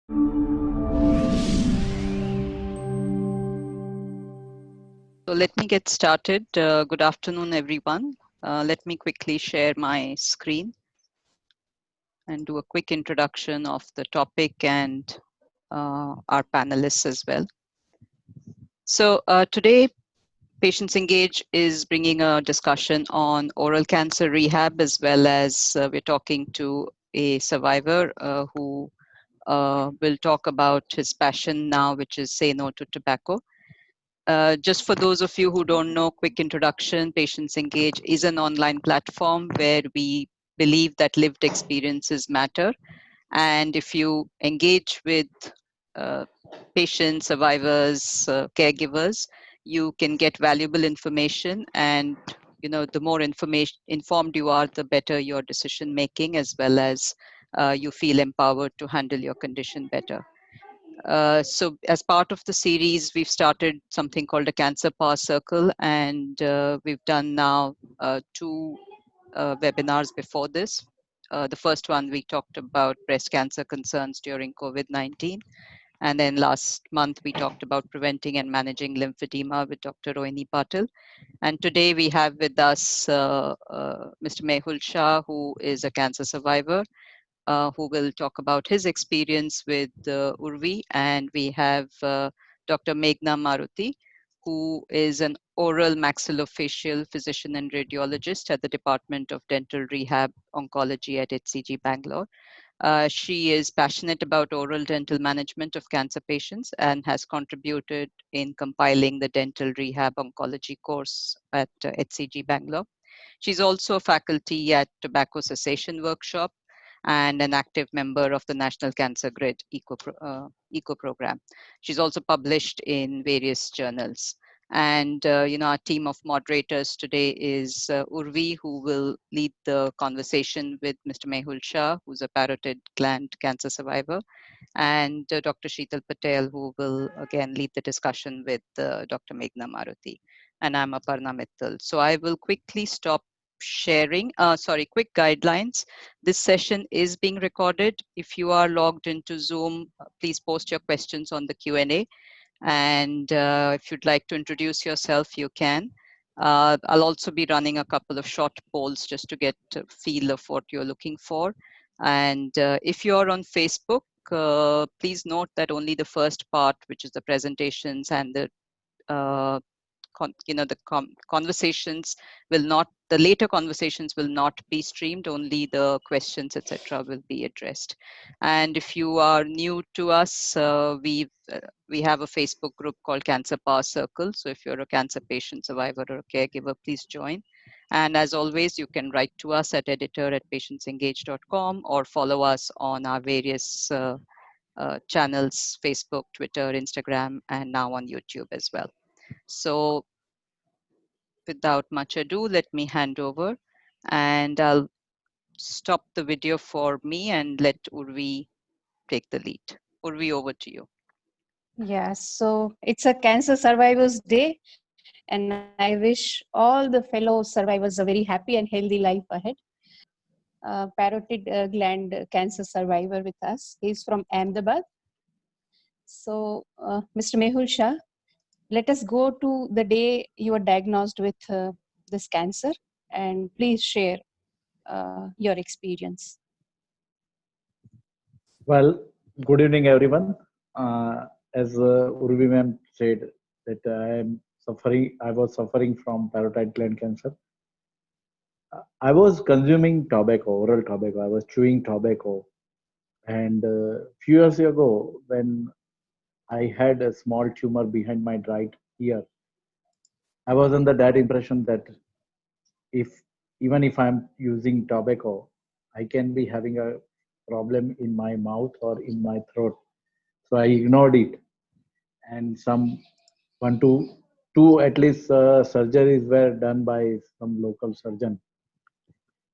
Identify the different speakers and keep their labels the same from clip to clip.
Speaker 1: So let me get started. Good afternoon, everyone. Let me quickly share my screen and do a quick introduction of the topic and our panelists as well. So today, Patients Engage is bringing a discussion on oral cancer rehab, as well as we're talking to a survivor who will talk about his passion now, which is Say No to Tobacco. Just for those of you who don't know, quick introduction, Patients Engage is an online platform where we believe that lived experiences matter. And if you engage with uh, patients, survivors, caregivers, you can get valuable information. And the more information informed you are, the better your decision making, as well as you feel empowered to handle your condition better. So as part of the series, we've started something called a Cancer Power Circle, and we've done now two webinars before this. The first one, we talked about breast cancer concerns during COVID-19. And then last month, we talked about preventing and managing lymphedema with Dr. Rohini Patil. And today we have with us Mr. Mehul Shah, who is a cancer survivor, who will talk about his experience with Urvi. And we have Dr. Meghna Maruti, who is an oral maxillofacial physician and radiologist at the Department of Dental Rehab Oncology at HCG Bangalore. She is passionate about oral dental management of cancer patients and has contributed in compiling the dental rehab oncology course at HCG Bangalore. She's also a faculty at Tobacco Cessation Workshop and an active member of the National Cancer Grid Eco Program. She's also published in various journals. And our team of moderators today is Urvi, who will lead the conversation with Mr. Mehul Shah, who's a parotid gland cancer survivor, and Dr. Sheetal Patel, who will again lead the discussion with Dr. Meghna Maruti. And I'm Aparna Mittal. So I will quickly stop sharing. Quick guidelines. This session is being recorded. If you are logged into Zoom, please post your questions on the Q&A. And if you'd like to introduce yourself, you can. I'll also be running a couple of short polls just to get a feel of what you're looking for. And if you're on Facebook, please note that only the first part, which is the presentations and the uh, conversations will not, the later conversations will not be streamed, only the questions, etc., will be addressed. And if you are new to us, we have a Facebook group called Cancer Power Circle. So if you're a cancer patient, survivor, or a caregiver, please join. And as always, you can write to us at editor@patientsengage.com or follow us on our various channels: Facebook, Twitter, Instagram, and now on YouTube as well. So without much ado, let me hand over, and I'll stop the video for me and let Urvi take the lead. Urvi, over to you.
Speaker 2: Yeah, so it's a Cancer Survivors Day, and I wish all the fellow survivors a very happy and healthy life ahead. Parotid gland cancer survivor with us. He's from Ahmedabad. So, Mr. Mehul Shah, let us go to the day you were diagnosed with this cancer, and please share your experience.
Speaker 3: Well, good evening, everyone. As Urvi ma'am said, that I was suffering from parotid gland cancer. I was consuming tobacco, oral tobacco. I was chewing tobacco, and few years ago, when I had a small tumor behind my right ear, I was under that impression that if even if I'm using tobacco, I can be having a problem in my mouth or in my throat. So I ignored it, and some one two at least surgeries were done by some local surgeon.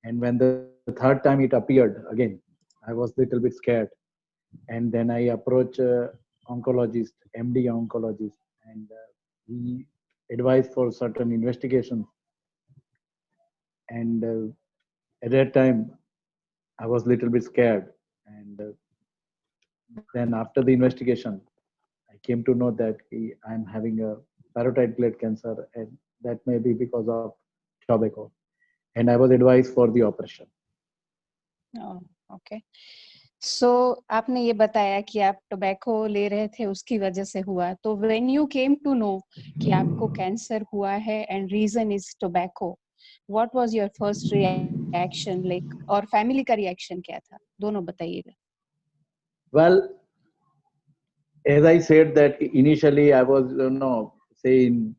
Speaker 3: And when the third time it appeared again, I was little bit scared. And then I approached oncologist, MD oncologist, and he advised for certain investigations. And at that time, I was little bit scared. And then after the investigation, I came to know that I'm having a parotid gland cancer, and that may be because of tobacco. And I was advised for the operation.
Speaker 2: Okay so आपने ये बताया कि आप tobacco ले रहे थे, उसकी वजह से हुआ. तो when you came to know कि आपको कैंसर हुआ है and reason is tobacco, what was your first reaction like, और फैमिली का रिएक्शन क्या था? दोनों बताइएगा.
Speaker 3: Well, as I said that initially I was, say in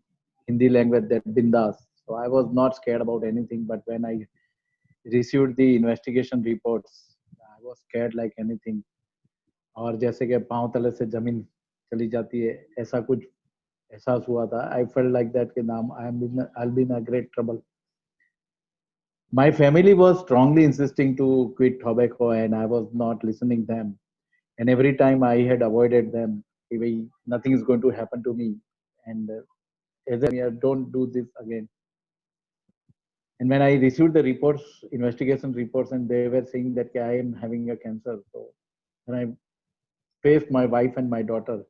Speaker 3: Hindi language that bindas. So I was not scared about anything. But when I received the investigation reports, I was scared like anything. और जैसे कि पांव तले से जमीन चली जाती है, ऐसा कुछ एहसास हुआ था. I felt like that कि नाम I'll be in a great trouble. My family was strongly insisting to quit tobacco, and I was not listening them. And every time I had avoided them, nothing is going to happen to me. And as I don't do this again. And when I received the reports, investigation reports, and they were saying that I am having a cancer. So when I faced my wife and my daughter,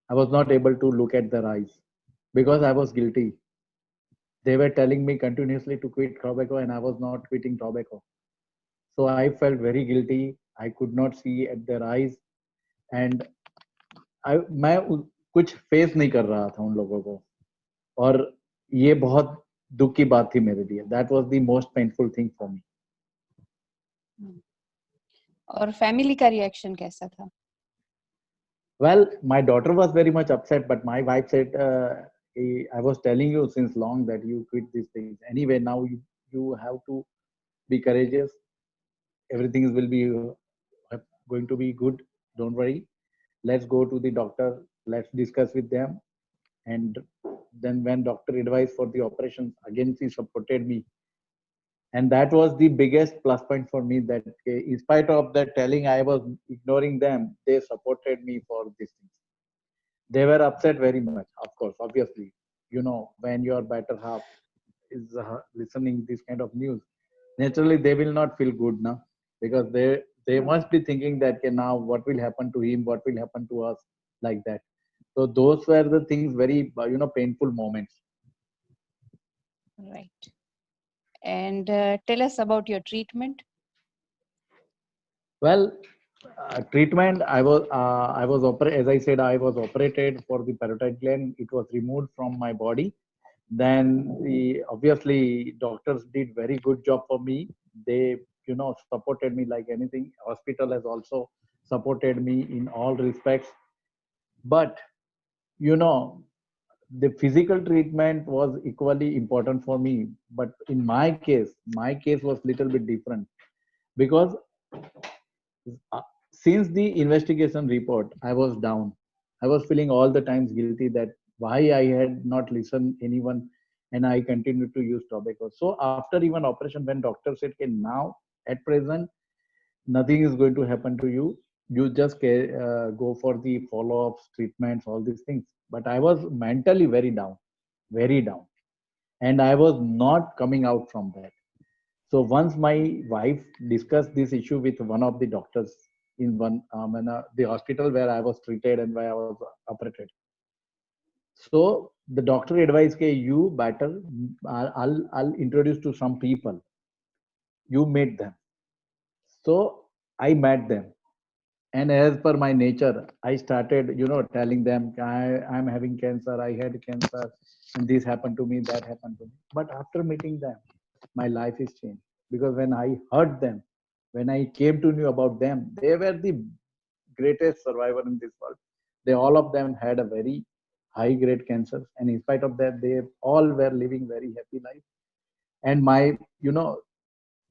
Speaker 3: I was not able to look at their eyes because I was guilty. They were telling me continuously to quit tobacco, and I was not quitting tobacco. So I felt very guilty. I could not see at their eyes, and मैं कुछ face नहीं कर रहा था उन लोगों को, और ये बहुत दुख की बात थी मेरे लिए. That was the most painful thing for me.
Speaker 2: और फैमिली का रिएक्शन कैसा था?
Speaker 3: Well, my daughter was very much upset, but my wife said, I was telling you since long that you quit these things. Anyway, now you have to be courageous. Everything will be going to be good. Don't worry. Let's go to the doctor. Let's discuss with them. And then when doctor advised for the operations, again she supported me. And that was the biggest plus point for me, that in spite of that telling I was ignoring them, they supported me for these things. They were upset very much, of course, obviously. When your better half is listening this kind of news, naturally they will not feel good now, because they must be thinking that, okay, now what will happen to him, what will happen to us, like that. So those were the things, very painful moments.
Speaker 2: Right. And tell us about your treatment.
Speaker 3: Well, treatment, I was as I said, I was operated for the parotid gland. It was removed from my body. Then obviously doctors did very good job for me. They supported me like anything. Hospital has also supported me in all respects. But the physical treatment was equally important for me. But in my case was little bit different, because since the investigation report, I was down. I was feeling all the times guilty that why I had not listened anyone, and I continued to use tobacco. So after even operation, when doctor said, okay, now at present nothing is going to happen to you, you just go for the follow-ups, treatments, all these things. But I was mentally very down, and I was not coming out from that. So once my wife discussed this issue with one of the doctors in the hospital where I was treated and where I was operated. So the doctor advised, okay, you better, I'll introduce to some people. You meet them. So I met them. And as per my nature, I started, telling them, I'm having cancer, I had cancer, and this happened to me, that happened to me. But after meeting them, my life is changed. Because when I heard them, when I came to know about them, they were the greatest survivor in this world. They all of them had a very high grade cancer, and in spite of that, they all were living very happy life. And my,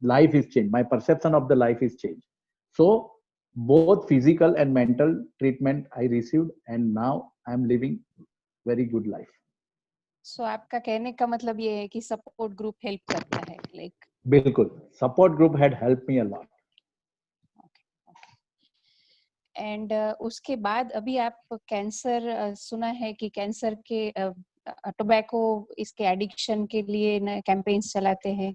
Speaker 3: life is changed. My perception of the life is changed. So both physical and mental treatment I received, and now I'm living very good life.
Speaker 2: So आपका कहने का मतलब ये है कि support group help करता है, like?
Speaker 3: बिल्कुल, support group had helped me a lot.
Speaker 2: And उसके बाद अभी आप कैंसर, सुना है कि कैंसर के टोबैको इसके एडिक्शन के लिए नए कैंपेन्स चलाते हैं,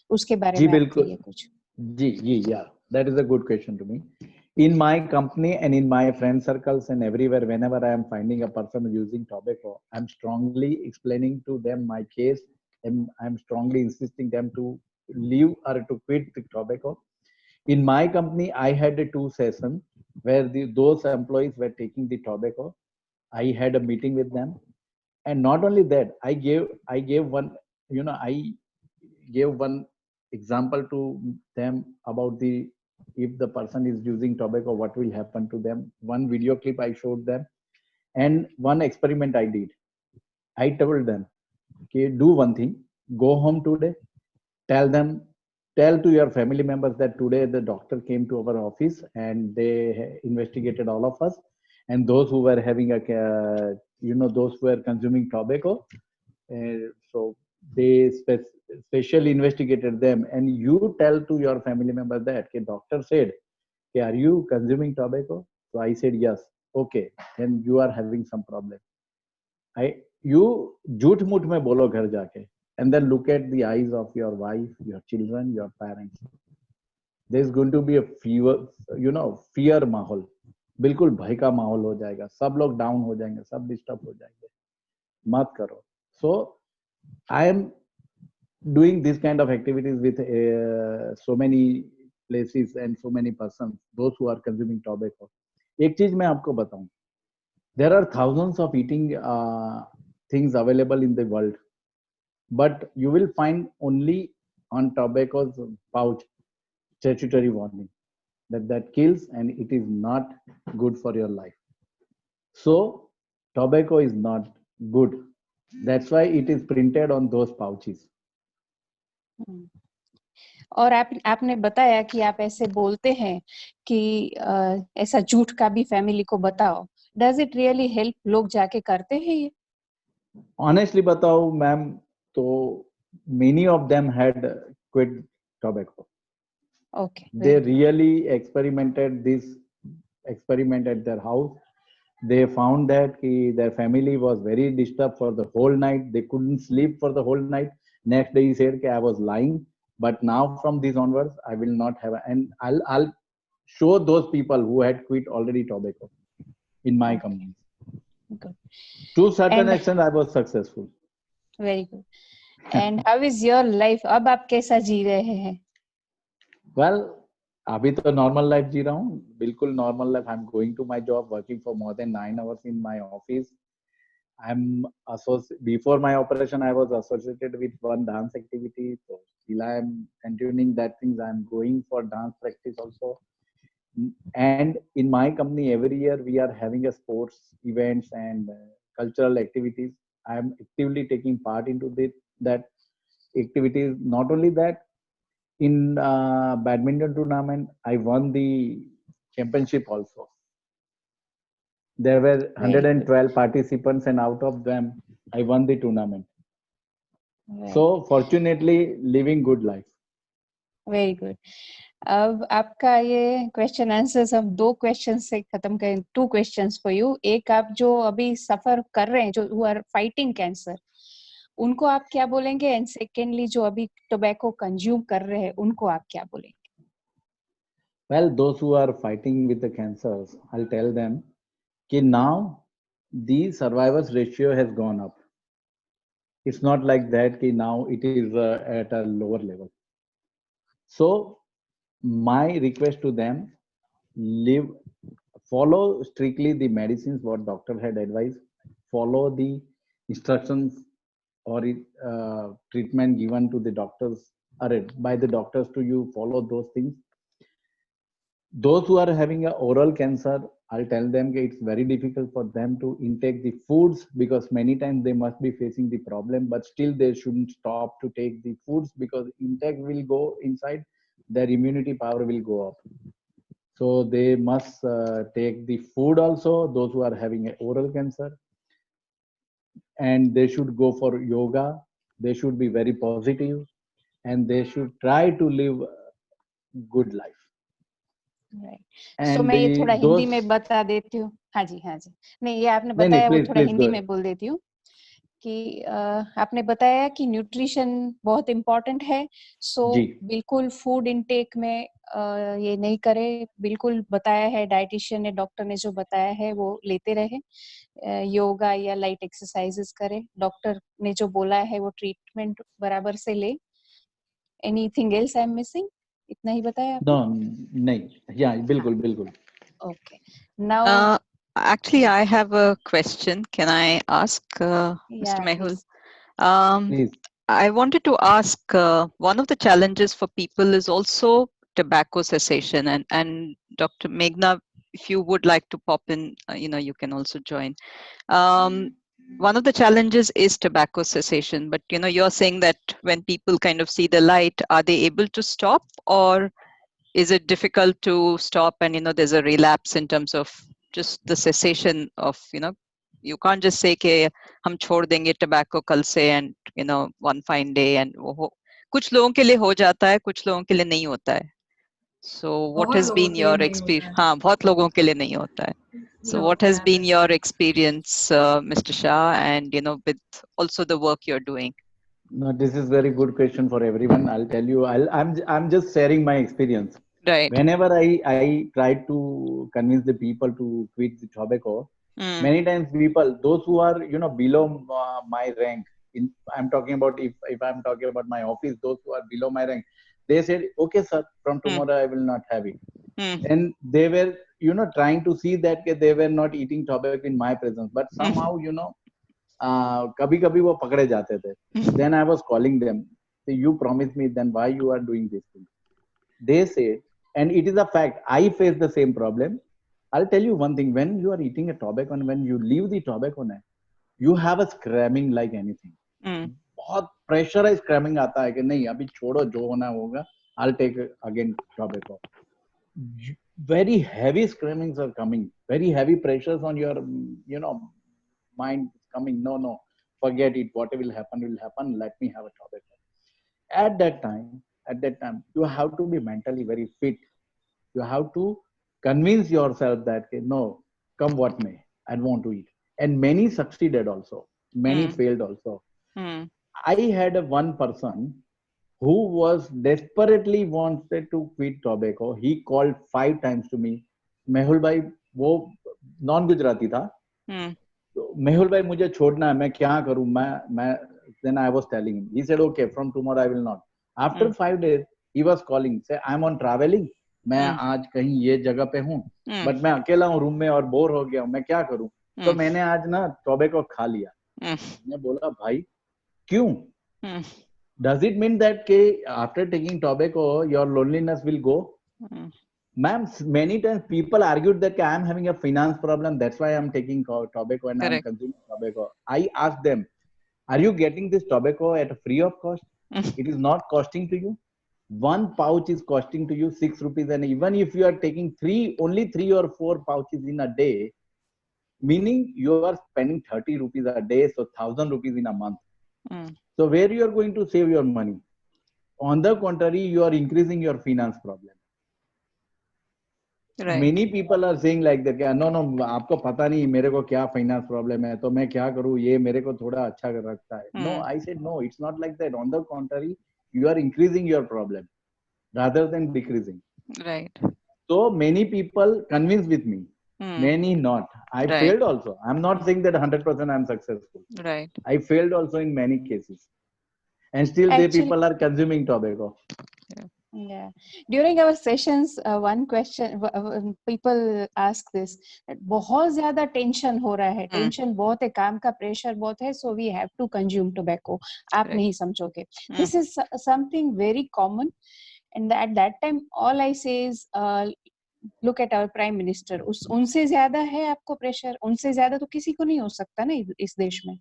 Speaker 2: उसके बारे में आप बताइए कुछ.
Speaker 3: जी, yeah, that is a good question to me. In my company and in my friend circles and everywhere, whenever I am finding a person using tobacco, I'm strongly explaining to them my case, and I'm strongly insisting them to leave or to quit the tobacco. In my company, I had a 2 sessions where those employees were taking the tobacco. I had a meeting with them, and not only that, I gave one, I gave one example to them about the, if the person is using tobacco, what will happen to them. One video clip I showed them, and one experiment I did. I told them, okay, do one thing, go home today, tell them, tell to your family members that today the doctor came to our office and they investigated all of us, and those who were having a those who were consuming tobacco, so they specially investigated them, and you tell to your family member that, okay, doctor said, okay, are you consuming tobacco? So I said yes. Okay, then you are having some problem. You झूठ मूठ में बोलो घर जाके, and then look at the eyes of your wife, your children, your parents. There's going to be a fear माहौल, बिल्कुल भय का माहौल हो जाएगा, सब लोग डाउन हो जाएंगे, सब डिस्टर्ब हो जाएंगे, मत करो. So I am doing this kind of activities with so many places and so many persons, those who are consuming tobacco. एक चीज मैं आपको बताऊं, there are thousands of eating things available in the world, but you will find only on tobacco's pouch statutory warning that kills and it is not good for your life. So tobacco is not good. That's why it is printed on those pouches.
Speaker 2: और आपने बताया कि आप ऐसे बोलते हैं कि ऐसा झूठ का भी फैमिली को बताओ. Does it really help? लोग जाके करते हैं ये?
Speaker 3: Honestly बताओ मैम, तो many of them had quit tobacco.
Speaker 2: Okay.
Speaker 3: They really experimented this experiment at their house. They found that their family was very disturbed for the whole night. They couldn't sleep for the whole night. Next day he said, I was lying, but now from this onwards, I will not have. And I'll show those people who had quit already tobacco in my company.
Speaker 2: Good.
Speaker 3: To certain extent, I was successful.
Speaker 2: Very good. And how is your life? अब आप कैसा जी रहे हैं?
Speaker 3: Well, अभी तो normal life जी रहा हूँ, बिल्कुल normal life. I'm going to my job, working for more than 9 hours in my office. Before my operation, I was associated with one dance activity. So still I am continuing that things. I'm going for dance practice also. And in my company, every year we are having a sports events and cultural activities. I am actively taking part into that activities. Not only that, in badminton tournament, I won the championship also. There were 112 participants, and out of them, I won the tournament. Right. So, fortunately, living good life.
Speaker 2: Very good. अब आपका ये question answers हम 2 question से खत्म करें. 2 questions for you. एक, आप जो अभी सफर कर रहे हैं, जो हु आर फाइटिंग कैंसर, उनको आप क्या बोलेंगे? एंड सेकेंडली, जो अभी टोबैको कंज्यूम कर रहे हैं, उनको आप क्या बोलेंगे?
Speaker 3: Well, those who are fighting with the cancers, I'll tell them that now the survivors ratio has gone up. It's not like that that now it is at a lower level. So my request to them, follow strictly the medicines what doctor had advised, follow the instructions or treatment given to the doctors or by the doctors to you, follow those things. Those who are having a oral cancer, I'll tell them that it's very difficult for them to intake the foods, because many times they must be facing the problem, but still they shouldn't stop to take the foods, because intake will go inside, their immunity power will go up. So they must take the food also, those who are having an oral cancer. And they should go for yoga. They should be very positive, and they should try to live a good life.
Speaker 2: Right. So मैं ये थोड़ा हिंदी में बता देती हूँ. हाँ जी. नहीं, ये आपने बताया, वो थोड़ा हिंदी में बोल देती हूँ कि आपने बताया कि न्यूट्रिशन बहुत इम्पोर्टेंट है, सो
Speaker 3: जी
Speaker 2: बिल्कुल फूड इनटेक में ये नहीं करे, बिल्कुल बताया है डाइटिशियन ने, डॉक्टर ने जो बताया है वो लेते रहे, योगा या लाइट एक्सरसाइजेस करे, डॉक्टर ने जो बोला है वो ट्रीटमेंट बराबर से ले। Anything else I am missing? इतना ही बताया
Speaker 3: नो
Speaker 2: आपने?
Speaker 3: नहीं या बिल्कुल बिल्कुल
Speaker 2: okay, now
Speaker 1: Actually, I have a question. Can I ask, Mr.
Speaker 2: या
Speaker 1: Mehul?
Speaker 2: Please.
Speaker 3: Please
Speaker 1: I wanted to ask, one of the challenges for people is also tobacco cessation. And Dr. Meghna, if you would like to pop in, you can also join. One of the challenges is tobacco cessation, but you're saying that when people kind of see the light, are they able to stop, or is it difficult to stop, and there's a relapse in terms of just the cessation of, you can't just say कि हम छोड़ देंगे tobacco कल से, and one fine day, and कुछ लोगों के लिए हो जाता है, कुछ लोगों के लिए नहीं होता है. So what
Speaker 4: बहुत
Speaker 1: has
Speaker 4: लोगों
Speaker 1: been
Speaker 4: के लिए
Speaker 1: your
Speaker 4: नहीं होता
Speaker 1: experience?
Speaker 4: है,
Speaker 1: हाँ, बहुत लोगों के लिए नहीं होता है. So
Speaker 4: नहीं
Speaker 1: what
Speaker 4: होता
Speaker 1: has
Speaker 4: है
Speaker 1: been
Speaker 4: वैसे।
Speaker 1: your experience, Mr. Shah, and with also the work you're doing?
Speaker 3: no, this is very good question for everyone. I'll tell you. I'm just sharing my experience.
Speaker 1: Right.
Speaker 3: Whenever I try to convince the people to quit the tobacco,
Speaker 1: Mm.
Speaker 3: many times people, those who are below my rank, I'm talking about, if I'm talking about my office, those who are below my rank, they said, okay sir, from tomorrow I will not have it. And they were trying to see that they were not eating tobacco in my presence, but somehow कभी कभी वो पकड़े जाते थे. Then I was calling them, say, you promised me, then why you are doing this thing? They say, and it is a fact, I face the same problem. I'll tell you one thing, when you are eating a tobacco and when you leave the tobacco, you have a cramming like anything. बहुत pressurized cramming आता है कि नहीं अभी छोड़ो, जो होना होगा, I'll take again tobacco. Very heavy screamings are coming, very heavy pressures on your mind is coming. No, forget it, whatever will happen, let me have a tobacco. At that time you have to be mentally very fit. You have to convince yourself that no, come what may, I want to eat. And many succeeded also, many failed also. I had one person who was desperately wanted to quit tobacco. He called 5 times to me, Mehul भाई, वो non Gujarati था, तो मेहुल भाई मुझे छोड़ना है, मैं क्या करूं, मैं then I was telling him. He said, okay, from tomorrow I will not. After 5 days, he was calling, say, I'm on traveling. मैं आज कहीं ये जगह पे हूँ, बट मैं अकेला हूँ रूम में और बोर हो गया हूँ, मैं क्या करूं? तो मैंने आज ना टोबैको खा लिया. मैं बोला भाई क्यों? Does it mean that after taking tobacco your loneliness will go? Ma'am, many times people argued that I am having a finance problem, that's why I am taking tobacco and I am consuming tobacco. I asked them, are you getting this tobacco at a free of cost? It is not costing to you. One pouch is costing to you 6 rupees, and even if you are taking only 3 or 4 pouches in a day, meaning you are spending 30 rupees a day, so 1,000 rupees in a month. So where you are going to save your money? On the contrary, you are increasing your finance problem.
Speaker 1: Right.
Speaker 3: Many people are saying like that, no, आपको पता नहीं मेरे को क्या finance problem है, तो मैं क्या करूँ, ये मेरे को थोड़ा अच्छा रखता है. No, I said no, it's not like that. On the contrary, you are increasing your problem rather than decreasing.
Speaker 1: Right.
Speaker 3: So many people convinced with me, many not. I failed also. I'm not saying that 100% I'm successful.
Speaker 1: Right.
Speaker 3: I failed also in many cases. And still people are consuming tobacco.
Speaker 2: Yeah, during our sessions, one question people ask this, that बहुत ज़्यादा tension हो रहा है, tension बहुत है, काम का pressure बहुत है, so we have to consume tobacco. आप नहीं समझोगे. This is something very common, and at that time all I say is look at our prime minister. उनसे ज़्यादा है आपको pressure, उनसे ज़्यादा तो किसी को नहीं हो सकता ना इस देश में.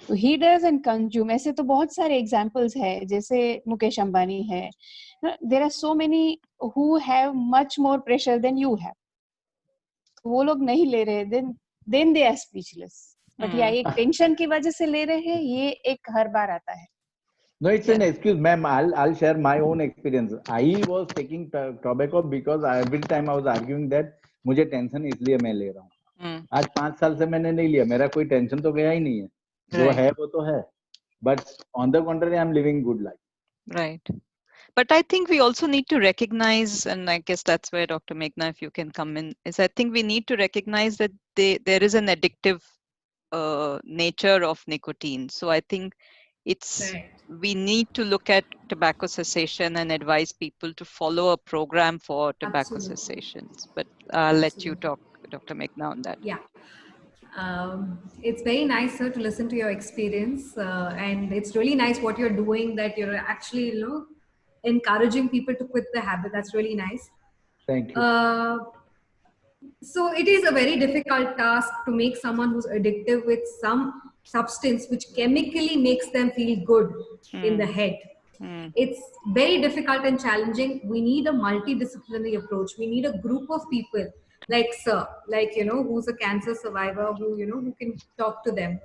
Speaker 2: तो he doesn't consume. ऐसे तो बहुत सारे examples है, जैसे मुकेश अंबानी है. There are so many who have much more pressure than you have. वो लोग नहीं ले रहे, then they are speechless. But yeah, एक tension की वजह से ले रहे हैं, ये एक हर बार आता है.
Speaker 3: No, it's an excuse, ma'am. I'll share my own experience. I was taking tobacco because every time I was arguing that मुझे टेंशन इसलिए मैं ले रहा हूँ. आज 5 साल से मैंने नहीं लिया, मेरा कोई टेंशन तो गया ही नहीं है. जो
Speaker 1: Right.
Speaker 3: है वो तो है, but on the contrary, I'm living good life.
Speaker 1: Right. But I think we also need to recognize, and I guess that's where Dr. Meghna, if you can come in, is I think we need to recognize that there is an addictive nature of nicotine. So I think we need to look at tobacco cessation and advise people to follow a program for tobacco
Speaker 4: Absolutely.
Speaker 1: cessations. But I'll let you
Speaker 4: Absolutely.
Speaker 1: talk, Dr. Meghna, on that.
Speaker 4: Yeah. It's very nice, sir, to listen to your experience, and it's really nice what you're doing. That you're actually, encouraging people to quit the habit. That's really nice.
Speaker 3: Thank you.
Speaker 4: So it is a very difficult task to make someone who's addictive with some substance which chemically makes them feel good in the head. It's very difficult and challenging. We need a multidisciplinary approach. We need a group of people like sir, who's a cancer survivor, who can talk to them.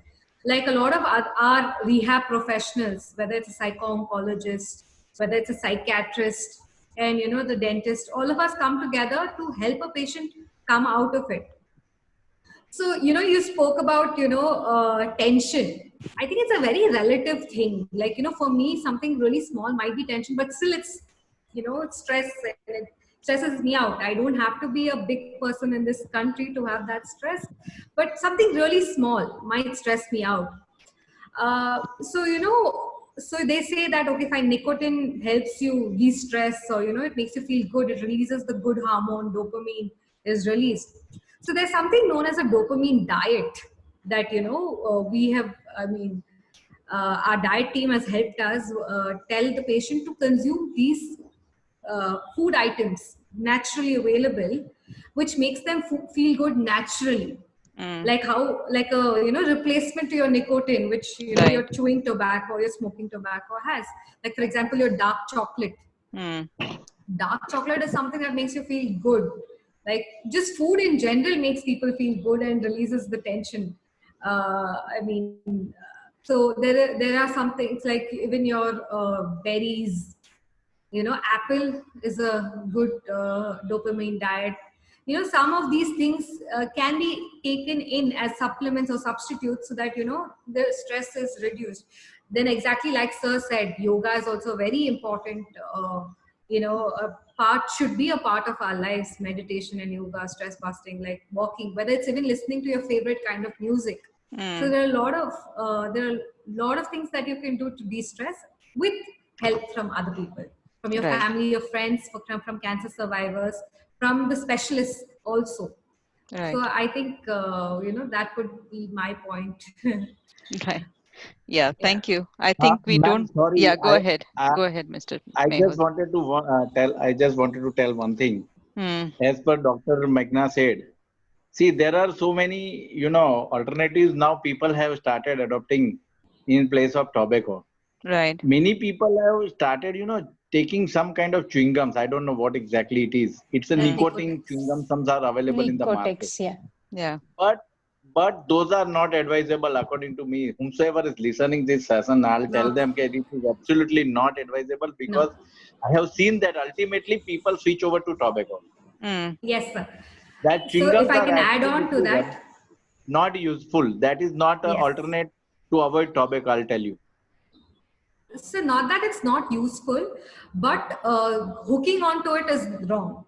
Speaker 4: Like a lot of our rehab professionals, whether it's a psycho-oncologist, whether it's a psychiatrist, and the dentist, all of us come together to help a patient come out of it. So, you spoke about, tension. I think it's a very relative thing. Like, for me, something really small might be tension, but still it's, it's stress and it stresses me out. I don't have to be a big person in this country to have that stress, but something really small might stress me out. So, so they say that, okay, fine, nicotine helps you de-stress, or, it makes you feel good. It releases the good hormone, dopamine is released. So there's something known as a dopamine diet that, we have, our diet team has helped us tell the patient to consume these food items naturally available, which makes them feel good naturally. Like how, like a replacement to your nicotine, which
Speaker 1: Right.
Speaker 4: your chewing tobacco or your smoking tobacco has. Like for example, your dark chocolate. Dark chocolate is something that makes you feel good. Like just food in general makes people feel good and releases the tension. So there are some things like even your berries. Apple is a good dopamine diet. Some of these things can be taken in as supplements or substitutes so that the stress is reduced. Then exactly like sir said, yoga is also very important. A part should be a part of our lives. Meditation and yoga, stress busting, like walking, whether it's even listening to your favorite kind of music. So there are a lot of things that you can do to de-stress with help from other people, from your
Speaker 1: Right.
Speaker 4: family, your friends, from cancer survivors, from the specialists also.
Speaker 1: Right.
Speaker 4: So I think that would be my point.
Speaker 1: Right. Yeah. Thank you. I
Speaker 3: Uh,
Speaker 1: think we
Speaker 3: ma'am,
Speaker 1: don't.
Speaker 3: sorry,
Speaker 1: Yeah. Go ahead.
Speaker 3: I,
Speaker 1: Go ahead, Mr.
Speaker 3: I
Speaker 1: Mehul.
Speaker 3: just wanted to I just wanted to tell one thing.
Speaker 1: Hmm.
Speaker 3: As per Dr. Meghna said, see, there are so many, alternatives now people have started adopting in place of tobacco.
Speaker 1: Right.
Speaker 3: Many people have started, taking some kind of chewing gums. I don't know what exactly it is. It's a nicotine
Speaker 4: Nicotex.
Speaker 3: chewing gum. Some are available in the market.
Speaker 2: Nicotex, yeah.
Speaker 1: Yeah.
Speaker 3: But those are not advisable according to me. Whomsoever is listening this session, I'll tell
Speaker 4: No.
Speaker 3: them that it is absolutely not advisable because I have seen that ultimately people switch over to tobacco.
Speaker 4: Yes, sir.
Speaker 3: That
Speaker 4: So
Speaker 3: chewing
Speaker 4: if
Speaker 3: gums
Speaker 4: I
Speaker 3: are
Speaker 4: can add on to
Speaker 3: absolutely
Speaker 4: that,
Speaker 3: not useful. That is not an
Speaker 4: yes.
Speaker 3: alternate to avoid tobacco, I'll tell you.
Speaker 4: So not that it's not useful, but hooking onto it is wrong.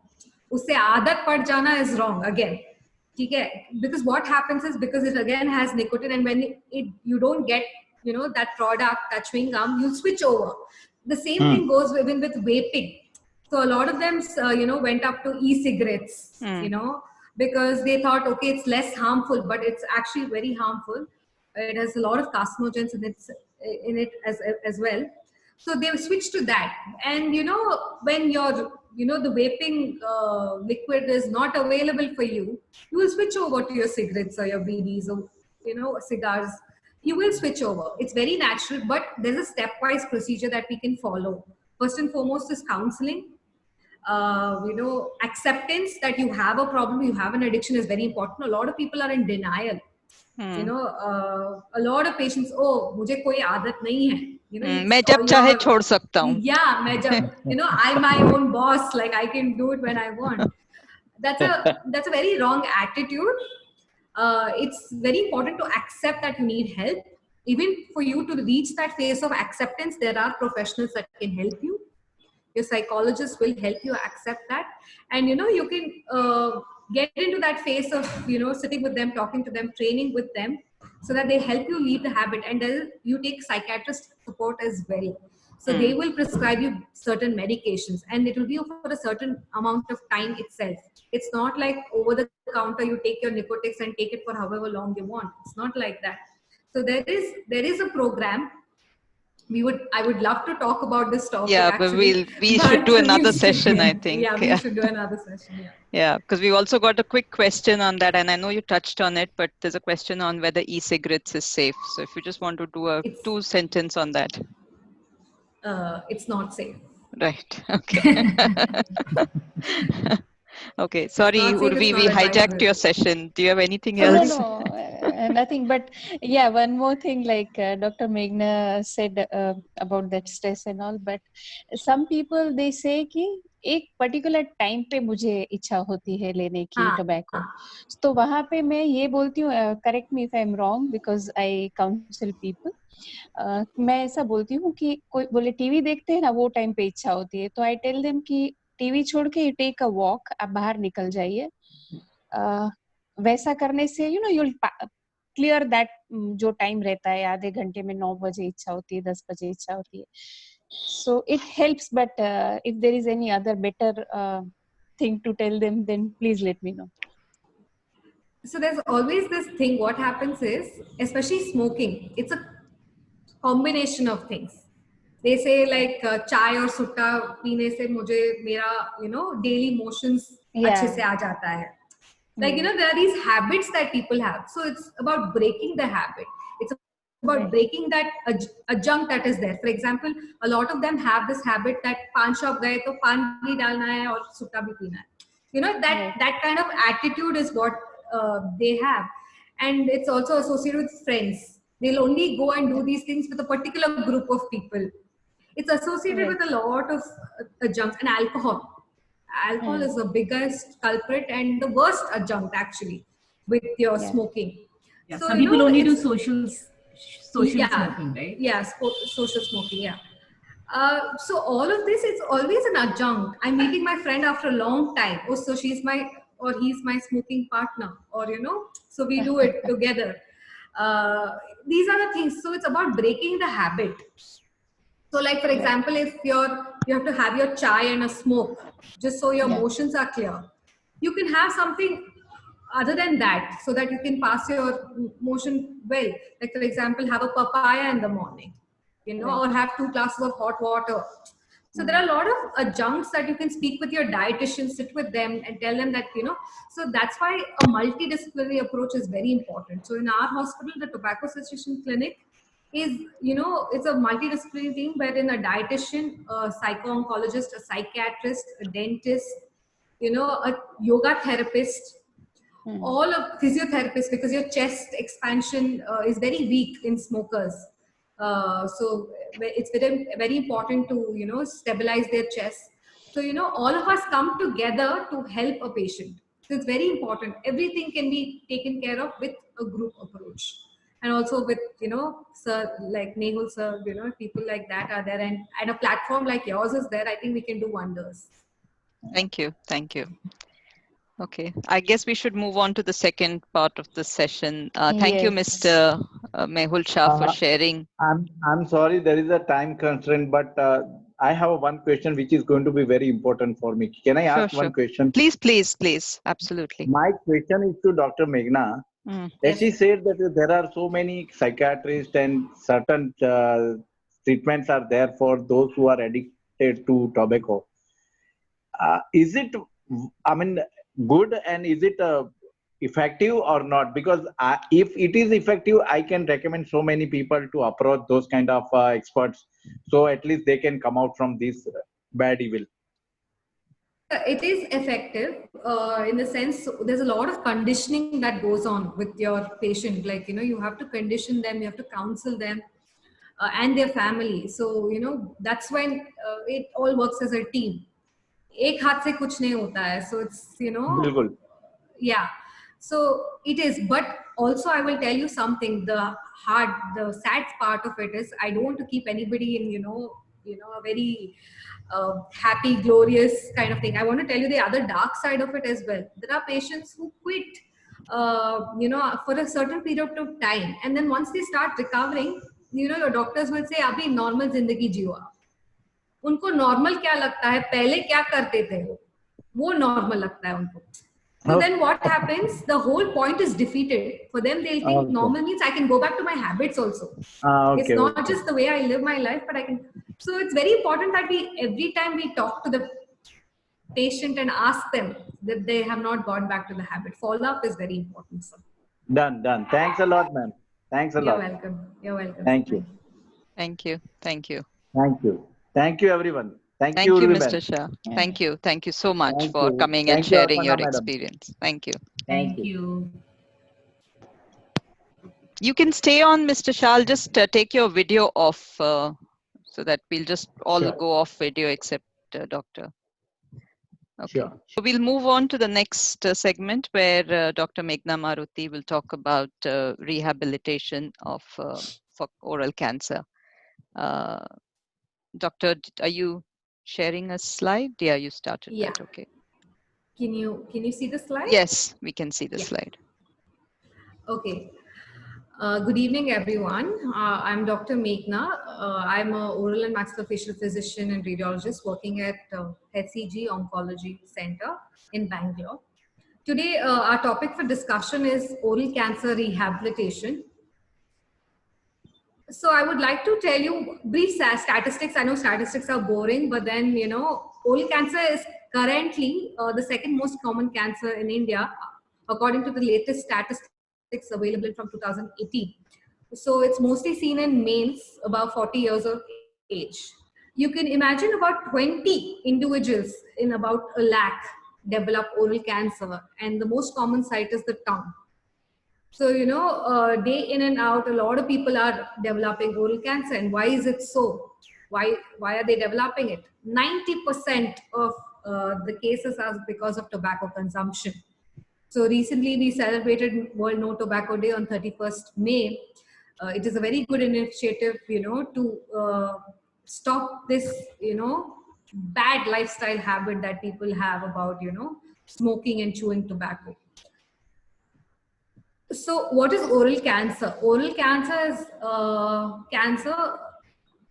Speaker 4: Usse aadat pad jana is wrong again. Okay? Because what happens is because it again has nicotine, and when you don't get that product, that chewing gum, you switch over. The same thing goes even with vaping. So a lot of them went up to e-cigarettes, because they thought, okay, it's less harmful, but it's actually very harmful. It has a lot of carcinogens in it as well. So they switched to that. And when the vaping liquid is not available for you, you will switch over to your cigarettes or your BDs or cigars. You will switch over. It's very natural, but there's a stepwise procedure that we can follow. First and foremost is counseling. Acceptance that you have a problem, you have an addiction is very important. A lot of people are in denial. A lot of patients, oh, मुझे कोई आदत नहीं है.
Speaker 1: मैं जब चाहे छोड़ सकता हूँ.
Speaker 4: Yeah, मैं जब, I'm my own boss. Like I can do it when I want. That's a very wrong attitude. It's very important to accept that you need help. even for you to reach that phase of acceptance, there are professionals that can help you. Your psychologist will help you accept that, and you can get into that phase of sitting with them, talking to them, training with them, so that they help you leave the habit. And then you take psychiatrist support as well, so they will prescribe you certain medications, and it will be for a certain amount of time itself. It's not like over the counter you take your Nicotex and take it for however long you want. It's not like that. So there is a program. I would love to talk about this topic.
Speaker 1: Yeah, but
Speaker 4: actually,
Speaker 1: we should do another session, I think.
Speaker 4: Yeah, we should do another session. Yeah.
Speaker 1: Yeah, because we've also got a quick question on that, and I know you touched on it, but there's a question on whether e-cigarettes is safe. So if you just want to do a two-sentence on that.
Speaker 4: It's not safe.
Speaker 1: Right. Okay. Okay. Sorry, Urvi, we hijacked your session. Do you have anything else?
Speaker 2: No, nothing. But yeah, one more thing, like Dr. Meghna said about that stress and all. But some people, they say कि एक particular time पे मुझे इच्छा होती है लेने की tobacco, तो वहां पे मैं ये बोलती हूँ, correct me if I am wrong, because I council people, मैं ऐसा बोलती हूँ कि कोई बोले टीवी देखते हैं ना, वो टाइम पे इच्छा होती है, तो आई टेल देम कि टीवी छोड़ के यू टेक अ वॉक, आप बाहर निकल जाइए, वैसा करने से you'll क्लियर दैट, जो टाइम रहता है आधे घंटे में, 9 बजे इच्छा होती है, 10 बजे इच्छा होती है, so it helps. But if there is any other better thing to tell them, then please let me know.
Speaker 4: So there's always this thing. What happens is, especially smoking, it's a combination of things. They say like chai or sutta पीने से मुझे मेरा daily motions अच्छे से आ जाता है. Like there are these habits that people have. So it's about breaking the habit. It's about breaking that adjunct that is there. For example, a lot of them have this habit that pan shop gaye to pan bhi dalna hai aur sutta bhi peena hai. That kind of attitude is what they have, and it's also associated with friends. They'll only go and do these things with a particular group of people. It's associated with a lot of adjuncts, and alcohol. Alcohol is the biggest culprit and the worst adjunct actually with your smoking.
Speaker 5: Yeah, so some people only do social smoking, right?
Speaker 4: Yeah, social smoking, yeah. So all of this, it's always an adjunct. I'm meeting my friend after a long time. Oh, so he's my smoking partner, or so we do it together. These are the things. So it's about breaking the habit. So like, for example, if you have to have your chai and a smoke, just so your motions are clear. You can have something other than that, so that you can pass your motion well. Like, for example, have a papaya in the morning, or have 2 glasses of hot water. So there are a lot of adjuncts that you can speak with your dietitian, sit with them and tell them that, so that's why a multidisciplinary approach is very important. So in our hospital, the Tobacco Cessation Clinic is, it's a multidisciplinary team wherein a dietitian, a psycho-oncologist, a psychiatrist, a dentist, a yoga therapist, all of physiotherapists, because your chest expansion is very weak in smokers. So it's very, very important to, stabilize their chest. So, all of us come together to help a patient. So it's very important. Everything can be taken care of with a group approach. And also with, sir, like Mehul sir, people like that are there, and a platform like yours is there. I think we can do wonders.
Speaker 1: Thank you. Thank you. Okay, I guess we should move on to the second part of the session. Thank you, Mr. Mehul Shah, for sharing.
Speaker 3: I'm sorry, there is a time constraint, but I have one question which is going to be very important for me. Can I ask one question?
Speaker 1: Please, please, please. Absolutely.
Speaker 3: My question is to Dr. Meghna. As she said that there are so many psychiatrists and certain treatments are there for those who are addicted to tobacco. Is it, good, and is it effective or not? Because if it is effective, I can recommend so many people to approach those kind of experts, so at least they can come out from this bad evil.
Speaker 4: It is effective in the sense there's a lot of conditioning that goes on with your patient. Like, you have to condition them, you have to counsel them and their family. So, that's when it all works as a team. एक हाथ से कुछ नहीं होता है. So it's,
Speaker 3: Bilkul.
Speaker 4: Yeah. So it is, but also, I will tell you something. The sad part of it is I don't want to keep anybody in, a very happy, glorious kind of thing. I want to tell you the other dark side of it as well. There are patients who quit, for a certain period of time, and then once they start recovering, your doctors will say, "Abhi normal zindagi jiyo aap." उनको normal क्या लगता है, पहले क्या करते थे वो normal लगता है उनको. So then what happens? The whole point is defeated. For them, they'll think normal means I can go back to my habits also. It's not just the way I live my life, but I can. So it's very important that every time we talk to the patient and ask them that they have not gone back to the habit. Follow-up is very important, sir.
Speaker 3: Done. Thanks a lot, ma'am. Thanks a lot.
Speaker 4: You're welcome.
Speaker 3: Thank you.
Speaker 1: Thank you.
Speaker 3: Thank you, everyone. Thank
Speaker 1: you,
Speaker 3: Urvi
Speaker 1: Mr.
Speaker 3: ma'am.
Speaker 1: Shah. Thank you so much
Speaker 3: Thank
Speaker 1: for
Speaker 3: you.
Speaker 1: coming and
Speaker 3: Thank you,
Speaker 1: sharing your
Speaker 3: Aparna madam.
Speaker 1: experience. Thank you.
Speaker 5: Thank you.
Speaker 1: You can stay on, Mr. Shah. I'll just take your video off so that we'll just all
Speaker 3: Sure.
Speaker 1: go off video except doctor. Okay.
Speaker 3: Sure.
Speaker 1: So we'll move on to the next segment where Dr. Meghna Maruti will talk about rehabilitation of for oral cancer. Doctor, are you sharing a slide? Yeah, you started
Speaker 4: Yeah.
Speaker 1: that. Okay.
Speaker 4: Can you see the slide?
Speaker 1: Yes, we can see the
Speaker 4: Yeah.
Speaker 1: slide.
Speaker 4: Okay. Good evening, everyone. I'm Dr. Meghna. I'm an oral and maxillofacial physician and radiologist working at HCG Oncology Center in Bangalore. Today, our topic for discussion is oral cancer rehabilitation. So I would like to tell you brief statistics. I know statistics are boring, but then, oral cancer is currently the second most common cancer in India, according to the latest statistics available from 2018. So it's mostly seen in males above 40 years of age. You can imagine about 20 individuals in about 1 lakh develop oral cancer, and the most common site is the tongue. So, day in and out, a lot of people are developing oral cancer. And why is it so? Why are they developing it? 90% of the cases are because of tobacco consumption. So recently we celebrated World No Tobacco Day on 31st May. It is a very good initiative, to stop this, bad lifestyle habit that people have about, smoking and chewing tobacco. So what is oral cancer? Oral cancer is cancer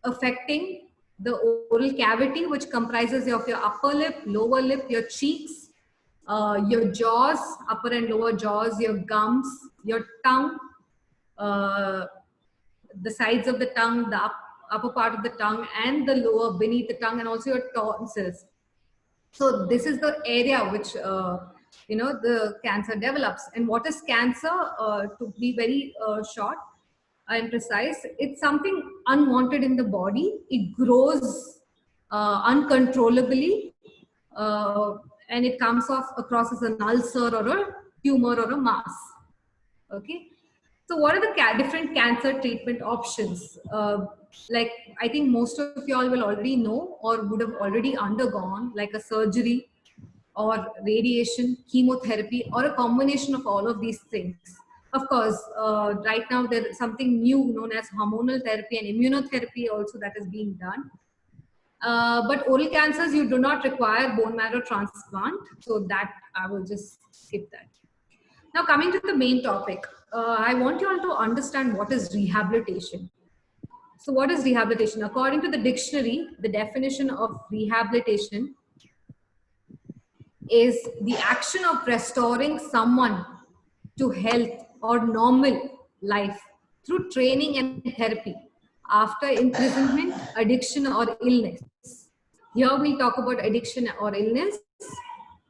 Speaker 4: affecting the oral cavity, which comprises of your upper lip, lower lip, your cheeks, your jaws, upper and lower jaws, your gums, your tongue, the sides of the tongue, the upper part of the tongue, and the lower beneath the tongue, and also your tonsils. So this is the area which the cancer develops. And what is cancer? To be very short and precise, it's something unwanted in the body. It grows uncontrollably, and it comes off across as an ulcer or a tumor or a mass. Okay. So what are the different cancer treatment options? Like I think most of y'all will already know or would have already undergone like a surgery or radiation, chemotherapy, or a combination of all of these things. Of course, right now there is something new known as hormonal therapy and immunotherapy also that is being done. But oral cancers, you do not require bone marrow transplant. So that I will just skip that. Now coming to the main topic, I want you all to understand what is rehabilitation. So what is rehabilitation? According to the dictionary, the definition of rehabilitation is the action of restoring someone to health or normal life through training and therapy after imprisonment, addiction, or illness. Here we talk about addiction or illness,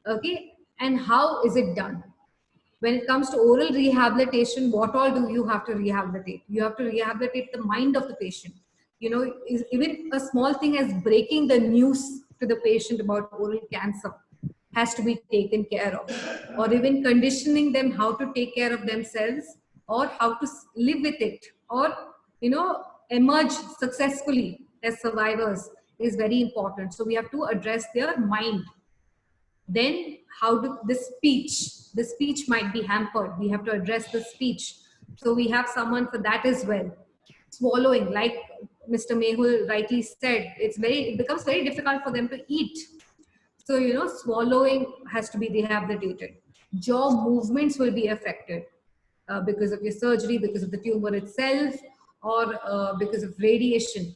Speaker 4: okay, and how is it done? When it comes to oral rehabilitation, what all do you have to rehabilitate? You have to rehabilitate the mind of the patient. Even a small thing as breaking the news to the patient about oral cancer has to be taken care of, or even conditioning them how to take care of themselves or how to live with it, or emerge successfully as survivors is very important. So we have to address their mind. Then how do the speech might be hampered. We have to address the speech. So we have someone for that as well. Swallowing, like Mr. Mehul rightly said, it becomes very difficult for them to eat. So, you know, swallowing has to be rehabilitated. Jaw movements will be affected because of your surgery, because of the tumor itself, or because of radiation.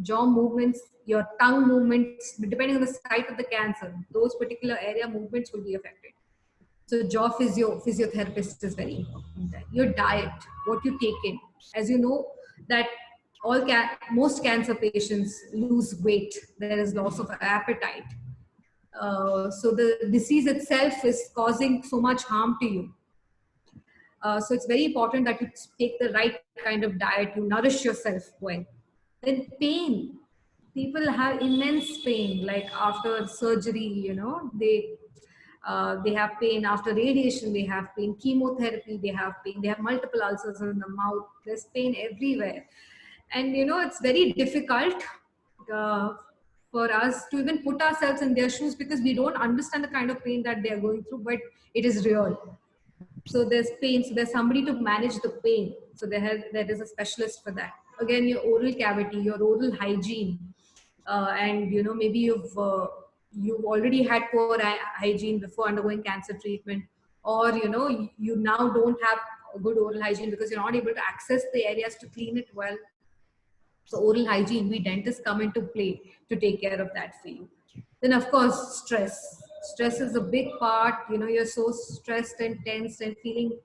Speaker 4: Jaw movements, your tongue movements, depending on the site of the cancer, those particular area movements will be affected. So jaw physiotherapist is very important. Your diet, what you take in. As you know, that most cancer patients lose weight. There is loss of appetite. So the disease itself is causing so much harm to you. So it's very important that you take the right kind of diet, you nourish yourself well. Then pain. People have immense pain, like after surgery, you know, they have pain after radiation, they have pain, chemotherapy, they have pain, they have multiple ulcers in the mouth, there's pain everywhere. And you know, it's very difficult for us to even put ourselves in their shoes because we don't understand the kind of pain that they're going through, but it is real. So there's pain, so there's somebody to manage the pain. So there is a specialist for that. Again, your oral cavity, your oral hygiene, and you know, maybe you've already had poor hygiene before undergoing cancer treatment, or you know, you now don't have a good oral hygiene because you're not able to access the areas to clean it well. So oral hygiene, we dentists come into play to take care of that for you. Then of course, stress. Stress is a big part. You know, you're so stressed and tense and feeling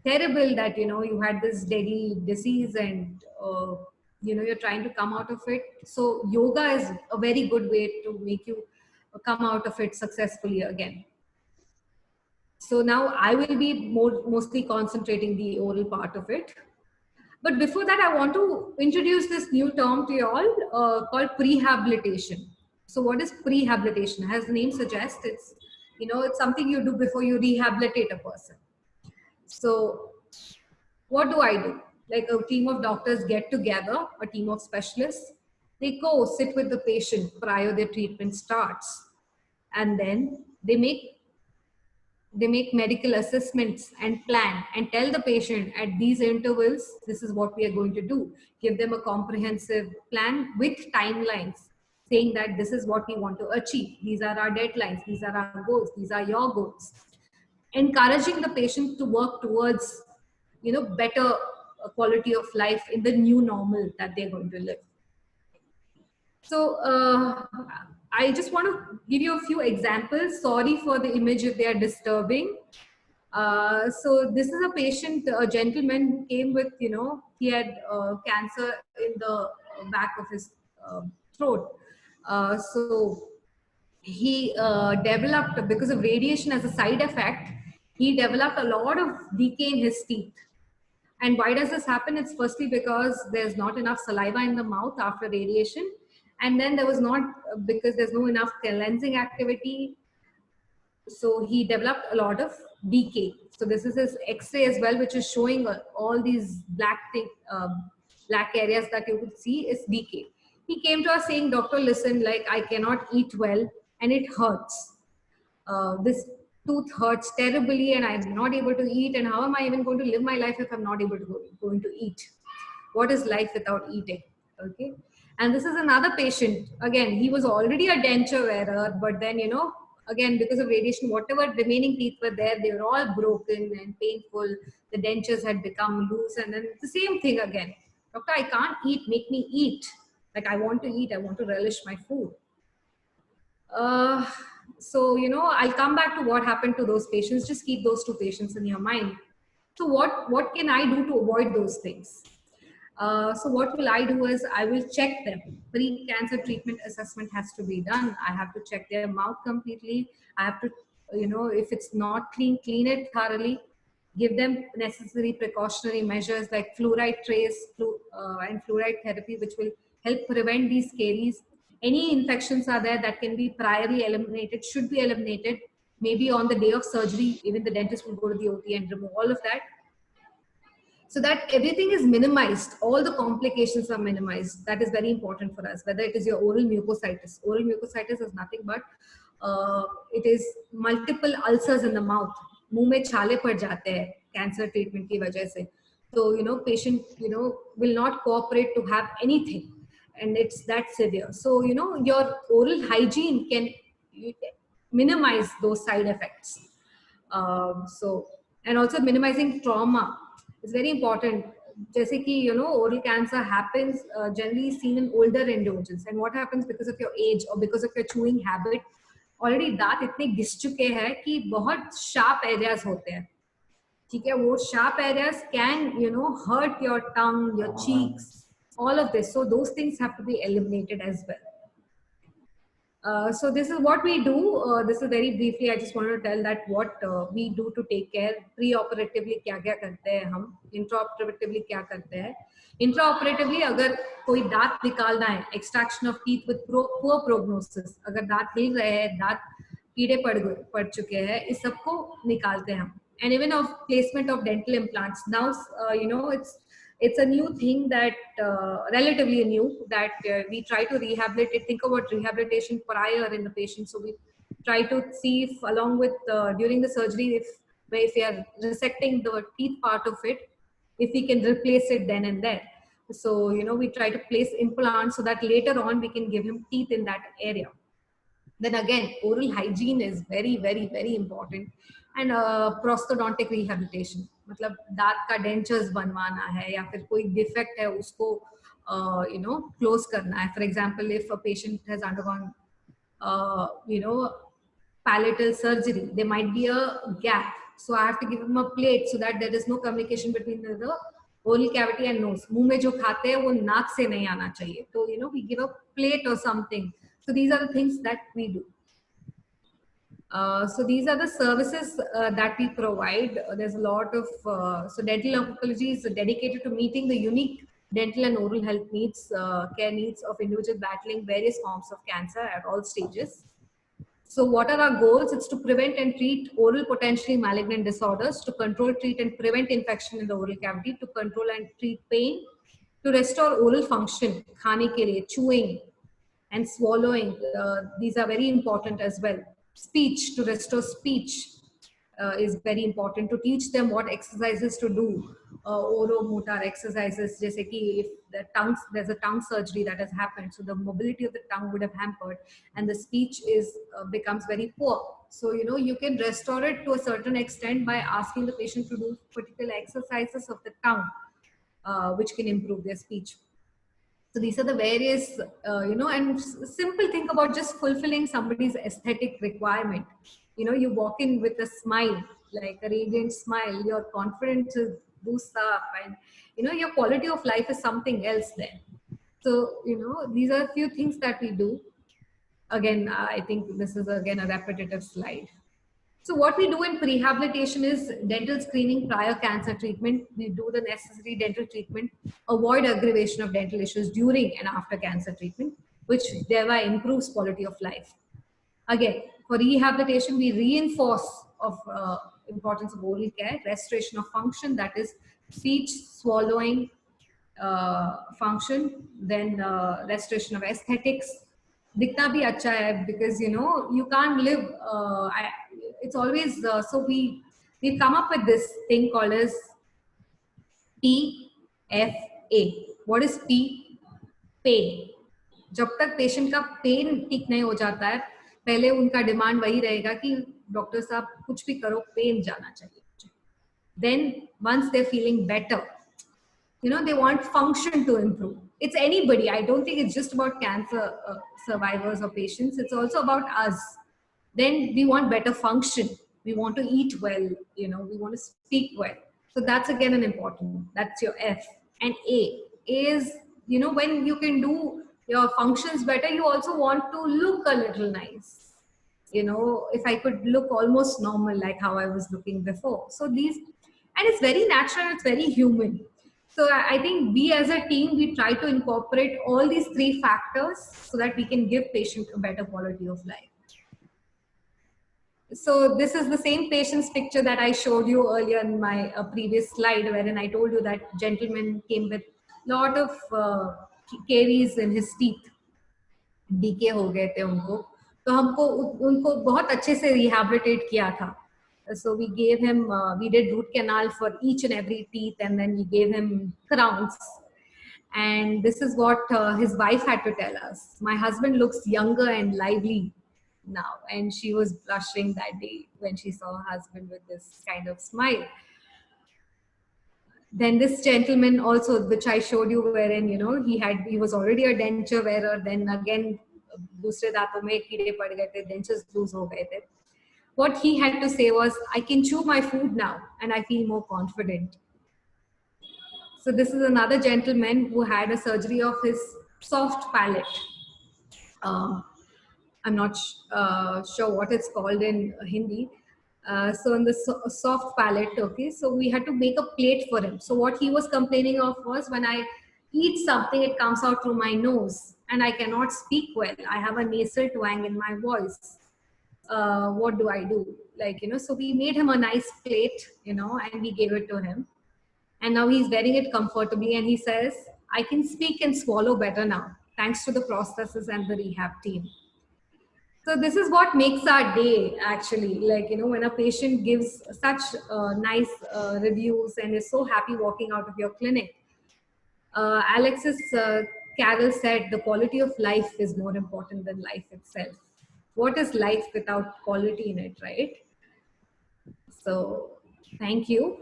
Speaker 4: terrible that, you know, you had this deadly disease and, you know, you're trying to come out of it. So yoga is a very good way to make you come out of it successfully again. So now I will be mostly concentrating the oral part of it. But before that, I want to introduce this new term to you all called prehabilitation. So what is prehabilitation? As the name suggests, it's, you know, it's something you do before you rehabilitate a person. So what do I do? Like a team of doctors get together, a team of specialists, they go sit with the patient prior their treatment starts. And then they make medical assessments and plan and tell the patient at these intervals, this is what we are going to do. Give them a comprehensive plan with timelines saying that this is what we want to achieve. These are our deadlines. These are our goals. These are your goals. Encouraging the patient to work towards, you know, better quality of life in the new normal that they're going to live. So I just want to give you a few examples. Sorry for the image if they are disturbing. So this is a patient, a gentleman came with, you know, he had cancer in the back of his throat. So he developed, because of radiation as a side effect, he developed a lot of decay in his teeth. And why does this happen? It's firstly because there's not enough saliva in the mouth after radiation. And then there was not, because there's no enough cleansing activity. So he developed a lot of decay. So this is his X-ray as well, which is showing all these black areas that you could see is decay. He came to us saying, doctor, listen, like I cannot eat well and it hurts. This tooth hurts terribly and I'm not able to eat. And how am I even going to live my life if I'm not able to going to eat? What is life without eating? Okay. And this is another patient. Again, he was already a denture wearer, but then, you know, again, because of radiation, whatever remaining teeth were there, they were all broken and painful. The dentures had become loose. And then it's the same thing again. Doctor, I can't eat. Make me eat. Like I want to eat. I want to relish my food. So, you know, I'll come back to what happened to those patients. Just keep those two patients in your mind. So what can I do to avoid those things? So what will I do is I will check them. Pre-cancer treatment assessment has to be done. I have to check their mouth completely. I have to, you know, if it's not clean, clean it thoroughly. Give them necessary precautionary measures like fluoride trace and fluoride therapy, which will help prevent these caries. Any infections are there that can be priorly eliminated, should be eliminated. Maybe on the day of surgery, even the dentist will go to the OT and remove all of that. So that everything is minimized, all the complications are minimized. That is very important for us, whether it is your oral mucositis. Oral mucositis is nothing but it is multiple ulcers in the mouth. मुंह में छाले पड़ जाते हैं cancer treatment की वजह से. So, patient, will not cooperate to have anything, and it's that severe. So, your oral hygiene can minimize those side effects. And also minimizing trauma is very important. जैसे कि oral cancer happens generally seen in older individuals, and what happens because of your age or because of your chewing habit, already दांत इतने घिस चुके हैं कि बहुत sharp areas होते हैं. ठीक है, वो sharp areas can hurt your tongue, your cheeks, all of this. So those things have to be eliminated as well. So this is what we do. This is very briefly. I just want to tell that what we do to take care. Pre-operatively क्या क्या करते हैं हम, intraoperatively क्या करते हैं. Intraoperatively अगर कोई दांत निकालना है, extraction of teeth with poor prognosis, अगर दांत हिल रहे हैं, दांत कीड़े पड़ चुके हैं, इस सबको निकालते हैं हम. And even of placement of dental implants. Now, it's a new thing that relatively new that we try to rehabilitate. Think about rehabilitation prior in the patient. So we try to see if along with during the surgery, if we are resecting the teeth part of it, if we can replace it then and there. So we try to place implants so that later on we can give him teeth in that area. Then again, oral hygiene is very, very, very important. And prosthodontic rehabilitation, मतलब दांत का dentures बनवाना है या फिर कोई defect है उसको close करना है. For example, if a patient has undergone palatal surgery, there might be a gap. So I have to give him a plate so that there is no communication between the oral cavity and nose. मुंह में जो खाते हैं वो नाक से नहीं आना चाहिए. So we give a plate or something. So these are the things that we do. So these are the services that we provide. There's a lot of, so dental oncology is dedicated to meeting the unique dental and oral health needs, care needs of individuals battling various forms of cancer at all stages. So what are our goals? It's to prevent and treat oral potentially malignant disorders, to control, treat and prevent infection in the oral cavity, to control and treat pain, to restore oral function, khane ke liye, chewing and swallowing. These are very important as well. Speech, to restore speech is very important. To teach them what exercises to do, oromotor exercises. Jaise ki if the tongue, there's a tongue surgery that has happened, so the mobility of the tongue would have hampered, and the speech is becomes very poor. So you can restore it to a certain extent by asking the patient to do particular exercises of the tongue, which can improve their speech. So these are the various, and simple think about just fulfilling somebody's aesthetic requirement. You walk in with a smile, like a radiant smile, your confidence boosts up, and, your quality of life is something else then. So, these are a few things that we do. Again, I think this is again a repetitive slide. So what we do in prehabilitation is dental screening prior cancer treatment. We do the necessary dental treatment, avoid aggravation of dental issues during and after cancer treatment, which thereby improves quality of life. Again, for rehabilitation, we reinforce of importance of oral care, restoration of function, that is speech, swallowing function, then restoration of aesthetics. दिखना भी अच्छा है because you can't live. It's always so we've come up with this thing called as PFA. What is P? Pain. जब तक patient का pen ठीक नहीं हो जाता है, पहले उनका डिमांड वही रहेगा कि डॉक्टर साहब कुछ भी करो, पेन जाना चाहिए. Then once they're feeling better, they want function to improve. It's anybody. I don't think it's just about cancer survivors or patients. It's also about us. Then we want better function. We want to eat well. We want to speak well. So that's again an important. That's your F. And A is, when you can do your functions better, you also want to look a little nice. If I could look almost normal like how I was looking before. So these, and it's very natural, it's very human. So I think we as a team, we try to incorporate all these three factors so that we can give patient a better quality of life. So this is the same patient's picture that I showed you earlier in my previous slide, wherein I told you that gentleman came with lot of caries in his teeth. Decay हो गए थे उनको. तो हमको उनको बहुत अच्छे से rehabilitate किया था. So we gave him, we did root canal for each and every teeth, and then we gave him crowns. And this is what his wife had to tell us. My husband looks younger and lively now, and she was blushing that day when she saw her husband with this kind of smile. Then this gentleman also, which I showed you, wherein he was already a denture wearer. Then again, दूसरे दांतों में कीड़े पड़ गए थे, dentures lose हो गए थे. What he had to say was, I can chew my food now and I feel more confident. So this is another gentleman who had a surgery of his soft palate. I'm not sure what it's called in Hindi. So in the soft palate, okay, so we had to make a plate for him. So what he was complaining of was, when I eat something, it comes out through my nose and I cannot speak well. I have a nasal twang in my voice. What do I do? So we made him a nice plate, and we gave it to him. And now he's wearing it comfortably, and he says, I can speak and swallow better now, thanks to the processes and the rehab team. So this is what makes our day, actually. When a patient gives such nice reviews and is so happy walking out of your clinic. Alexis Carroll said, the quality of life is more important than life itself. What is life without quality in it, right? So thank you.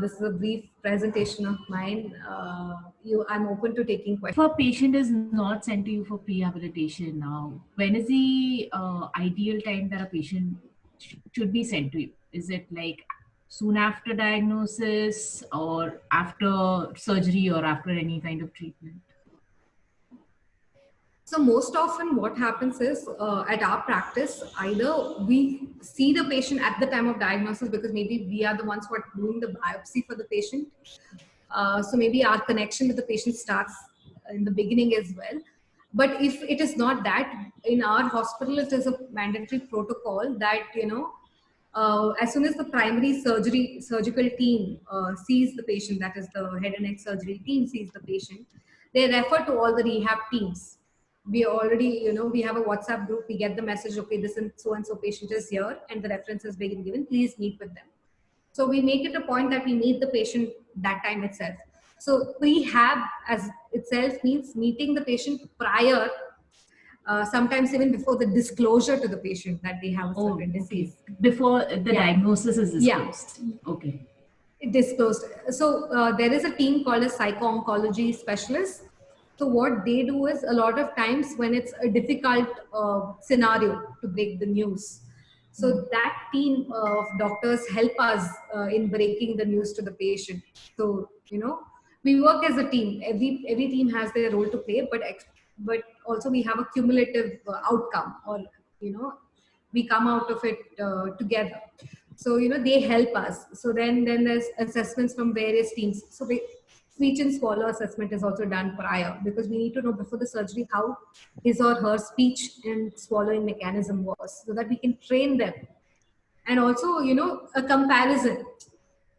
Speaker 4: This is a brief presentation of mine. I'm open to taking questions.
Speaker 5: If a patient is not sent to you for prehabilitation now, when is the ideal time that a patient should be sent to you? Is it like soon after diagnosis, or after surgery, or after any kind of treatment?
Speaker 4: So most often what happens is, at our practice, either we see the patient at the time of diagnosis, because maybe we are the ones who are doing the biopsy for the patient. So maybe our connection with the patient starts in the beginning as well. But if it is not that, in our hospital, it is a mandatory protocol that, as soon as the primary surgical team sees the patient, that is the head and neck surgery team sees the patient, they refer to all the rehab teams. We already, we have a WhatsApp group. We get the message, okay, this and so patient is here and the reference has been given. Please meet with them. So we make it a point that we meet the patient that time itself. So prehab as itself means meeting the patient prior, sometimes even before the disclosure to the patient that they have a certain disease.
Speaker 5: Before the diagnosis is disclosed.
Speaker 4: Yeah.
Speaker 5: Okay.
Speaker 4: Disclosed. So there is a team called a psycho-oncology specialist. So what they do is, a lot of times when it's a difficult scenario to break the news, so that team of doctors help us in breaking the news to the patient. So, we work as a team. Every team has their role to play, but also we have a cumulative outcome, or, we come out of it together. So, they help us. So then there's assessments from various teams. So speech and swallow assessment is also done prior, because we need to know before the surgery how his or her speech and swallowing mechanism was, so that we can train them. And also, a comparison.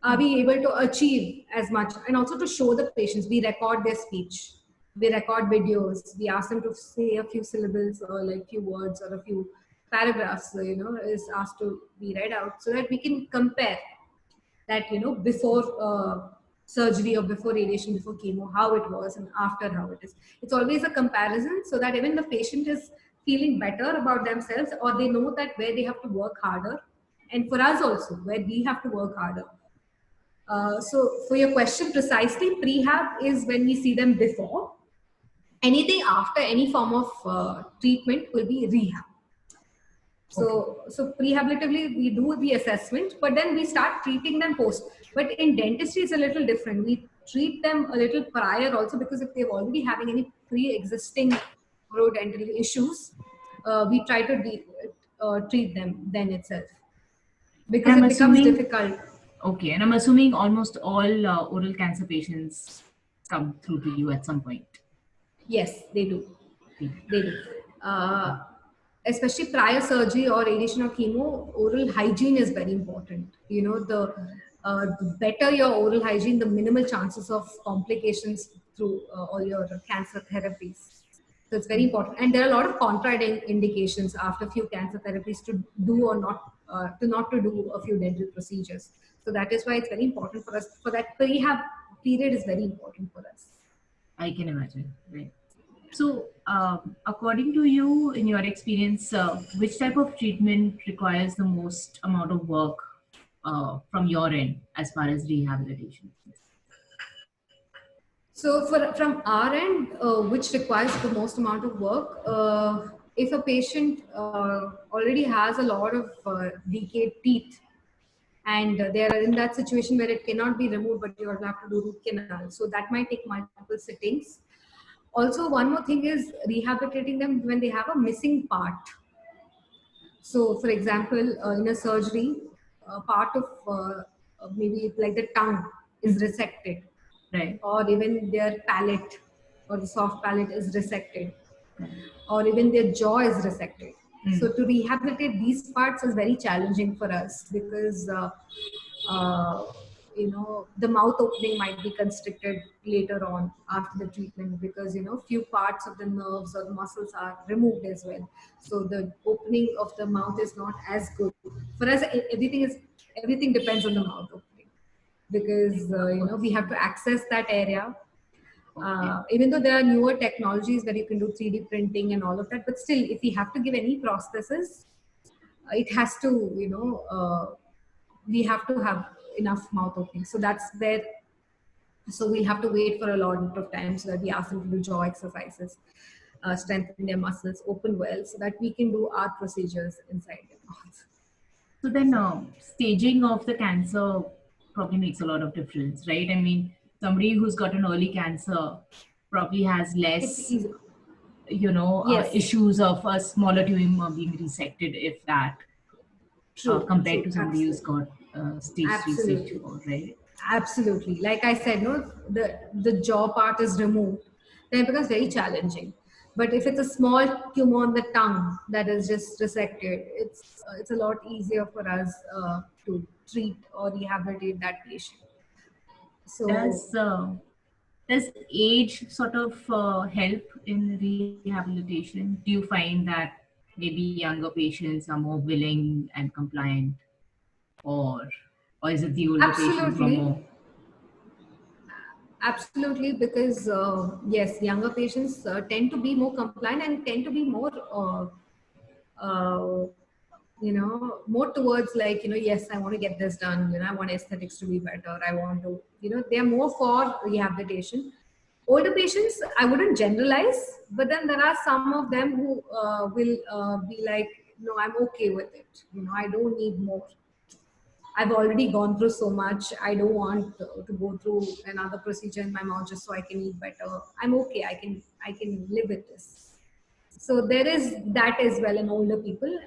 Speaker 4: Are we able to achieve as much? And also to show the patients, we record their speech. We record videos. We ask them to say a few syllables, or like few words or a few paragraphs, is asked to be read out, so that we can compare that, before surgery or before radiation, before chemo, how it was, and after how it is. It's always a comparison, so that even the patient is feeling better about themselves, or they know that where they have to work harder, and for us also where we have to work harder. So for your question precisely, prehab is when we see them before. Anything after any form of treatment will be rehab. So prehabilitatively, we do the assessment, but then we start treating them post. But in dentistry, it's a little different. We treat them a little prior also, because if they're already having any pre-existing dental issues, we try to treat them then itself, because it becomes difficult.
Speaker 5: Okay, and I'm assuming almost all oral cancer patients come through to you at some point.
Speaker 4: Yes, they do. They do. Especially prior surgery or radiation or chemo, oral hygiene is very important. The better your oral hygiene, the minimal chances of complications through all your cancer therapies. So it's very important. And there are a lot of contraindications after a few cancer therapies to do or not, to do a few dental procedures. So that is why it's very important for us. For that rehab period is very important for us.
Speaker 5: I can imagine. Right. So, according to you, in your experience, which type of treatment requires the most amount of work from your end as far as rehabilitation?
Speaker 4: So from our end, which requires the most amount of work, if a patient already has a lot of decayed teeth, and they are in that situation where it cannot be removed, but you will have to do root canal. So that might take multiple sittings. Also, one more thing is rehabilitating them when they have a missing part. So, for example, in a surgery, part of maybe like the tongue is resected,
Speaker 5: Right.
Speaker 4: or even their palate or the soft palate is resected, or even their jaw is resected. So to rehabilitate these parts is very challenging for us because the mouth opening might be constricted later on after the treatment because few parts of the nerves or the muscles are removed as well. So the opening of the mouth is not as good for us. Everything depends on the mouth opening because we have to access that area. Even though there are newer technologies where you can do 3D printing and all of that, but still, if we have to give any prosthesis, it has to, we have to have enough mouth opening. So that's where, so we'll have to wait for a lot of time so that we ask them to do jaw exercises, strengthen their muscles, open well, so that we can do our procedures inside their mouth.
Speaker 5: So then, staging of the cancer probably makes a lot of difference, right? I mean, somebody who's got an early cancer probably has less,
Speaker 4: It's easy.
Speaker 5: Yes. Issues of a smaller tumor being resected, if that, compared to somebody who's got stage 3, stage 4, right?
Speaker 4: Absolutely. Like I said, no, the jaw part is removed, then it becomes very challenging. But if it's a small tumor on the tongue that is just resected, it's a lot easier for us to treat or rehabilitate that patient. So
Speaker 5: does age sort of help in rehabilitation? Do you find that maybe younger patients are more willing and compliant, or is it the older patients who are more?
Speaker 4: Absolutely, because yes, younger patients tend to be more compliant and tend to be more, more towards like, yes, I want to get this done. I want aesthetics to be better. I want to, they're more for rehabilitation. Older patients, I wouldn't generalize, but then there are some of them who will be like, no, I'm okay with it. I don't need more. I've already gone through so much. I don't want to go through another procedure in my mouth just so I can eat better. I'm okay. I can live with this. So there is that as well in older people,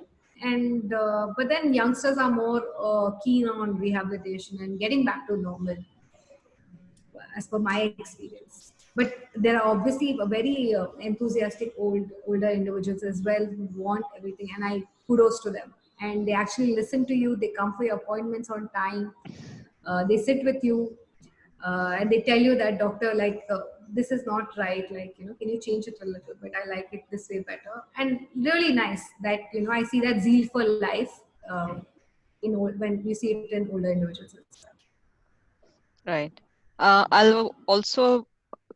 Speaker 4: and but then youngsters are more keen on rehabilitation and getting back to normal, as per my experience. But there are obviously very enthusiastic older individuals as well who want everything, and I kudos to them. And they actually listen to you. They come for your appointments on time. They sit with you, and they tell you that, doctor, like this is not right. Like, can you change it a little bit? I like it this way better. And really nice that I see that zeal for life when you see it in older individuals.
Speaker 1: Right. I'll also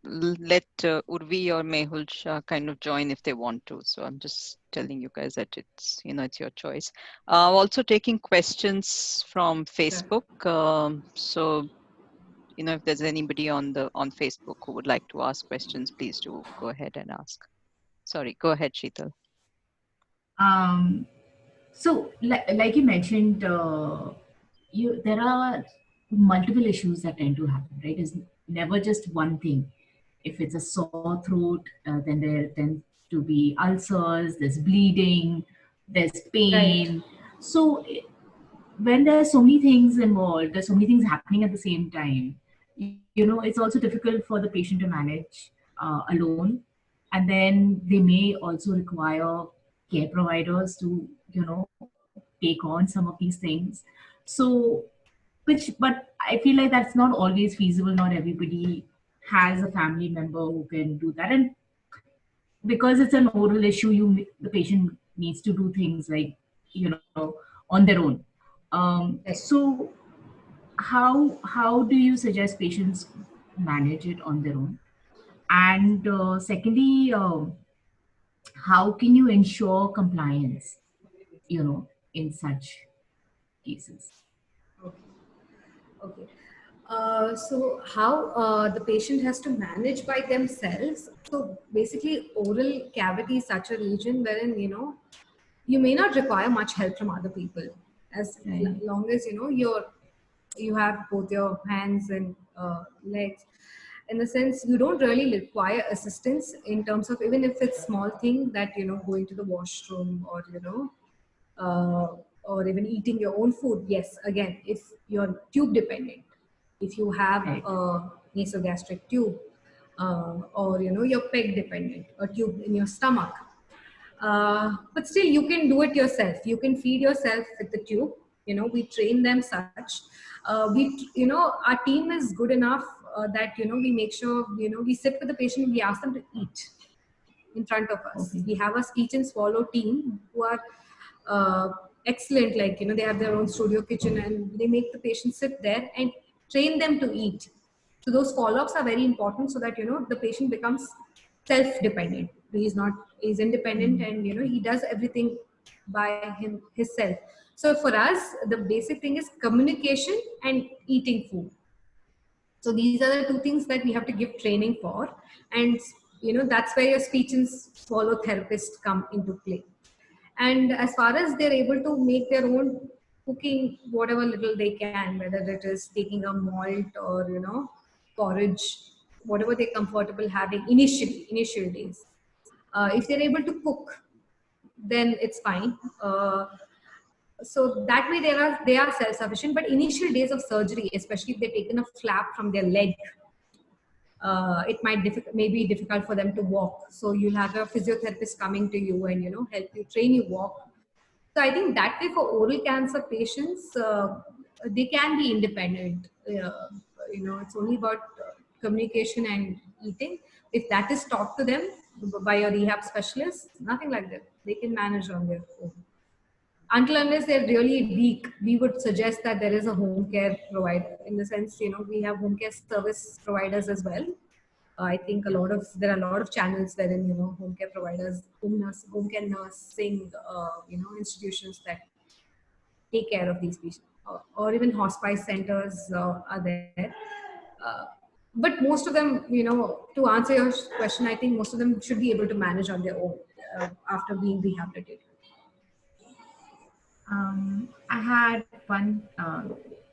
Speaker 1: let Urvi or Mehul Shah kind of join if they want to. So I'm just telling you guys that it's it's your choice. Also taking questions from Facebook. So if there's anybody on Facebook who would like to ask questions, please do go ahead and ask. Sorry, go ahead, Sheetal.
Speaker 5: So like you mentioned, there are multiple issues that tend to happen, right? It's never just one thing. If it's a sore throat, then there tends to be ulcers, there's bleeding, there's pain. Right. So when there's so many things involved, there's so many things happening at the same time, it's also difficult for the patient to manage alone. And then they may also require care providers to, take on some of these things. So, but I feel like that's not always feasible. Not everybody has a family member who can do that. And because it's an oral issue, the patient needs to do things like, on their own. So how do you suggest patients manage it on their own? And secondly, how can you ensure compliance, in such cases?
Speaker 4: Okay. So how the patient has to manage by themselves. So basically, oral cavity is such a region wherein you may not require much help from other people, as
Speaker 5: Right.
Speaker 4: long as you have both your hands and legs. In the sense, you don't really require assistance in terms of, even if it's small thing that going to the washroom, or uh, or even eating your own food. Yes, again, if you're tube dependent, if you have
Speaker 5: Right.
Speaker 4: a nasogastric tube, or you're peg dependent, a tube in your stomach, but still you can do it yourself. You can feed yourself with the tube. We train them such. Our team is good enough that we make sure we sit with the patient, we ask them to eat in front of us.
Speaker 5: Okay.
Speaker 4: We have a speech and swallow team who are uh, excellent. Like they have their own studio kitchen, and they make the patient sit there and train them to eat. So those follow-ups are very important, so that the patient becomes self-dependent. He's independent, and he does everything by himself. So for us, the basic thing is communication and eating food. So these are the two things that we have to give training for. And that's where your speech and swallow therapists come into play. And as far as they're able to make their own cooking, whatever little they can, whether it is taking a malt or porridge, whatever they're comfortable having initial days, if they're able to cook, then it's fine. So that way they are self-sufficient. But initial days of surgery, especially if they've taken a flap from their leg, it may be difficult for them to walk. So you'll have a physiotherapist coming to you and help you, train you walk. So I think that way for oral cancer patients, they can be independent. It's only about communication and eating. If that is taught to them by a rehab specialist, nothing like that. They can manage on their own. Until unless they're really weak, we would suggest that there is a home care provider. In the sense, we have home care service providers as well. I think there are a lot of channels wherein home care providers, home care nursing, institutions that take care of these patients, or even hospice centers are there. Uh, but most of them, to answer your question, I think most of them should be able to manage on their own after being rehabilitated.
Speaker 5: I had one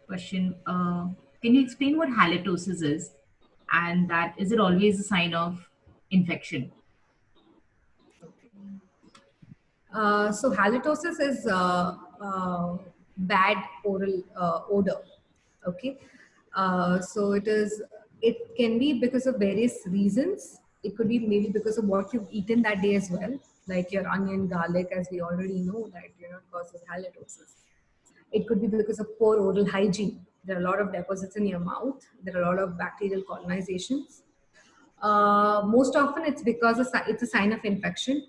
Speaker 5: question. Can you explain what halitosis is, and that is it always a sign of infection?
Speaker 4: So halitosis is bad oral odor. Okay. So it can be because of various reasons. It could be maybe because of what you've eaten that day as well, like your onion, garlic, as we already know that it causes halitosis. It could be because of poor oral hygiene. There are a lot of deposits in your mouth. There are a lot of bacterial colonizations. Most often it's because it's a sign of infection.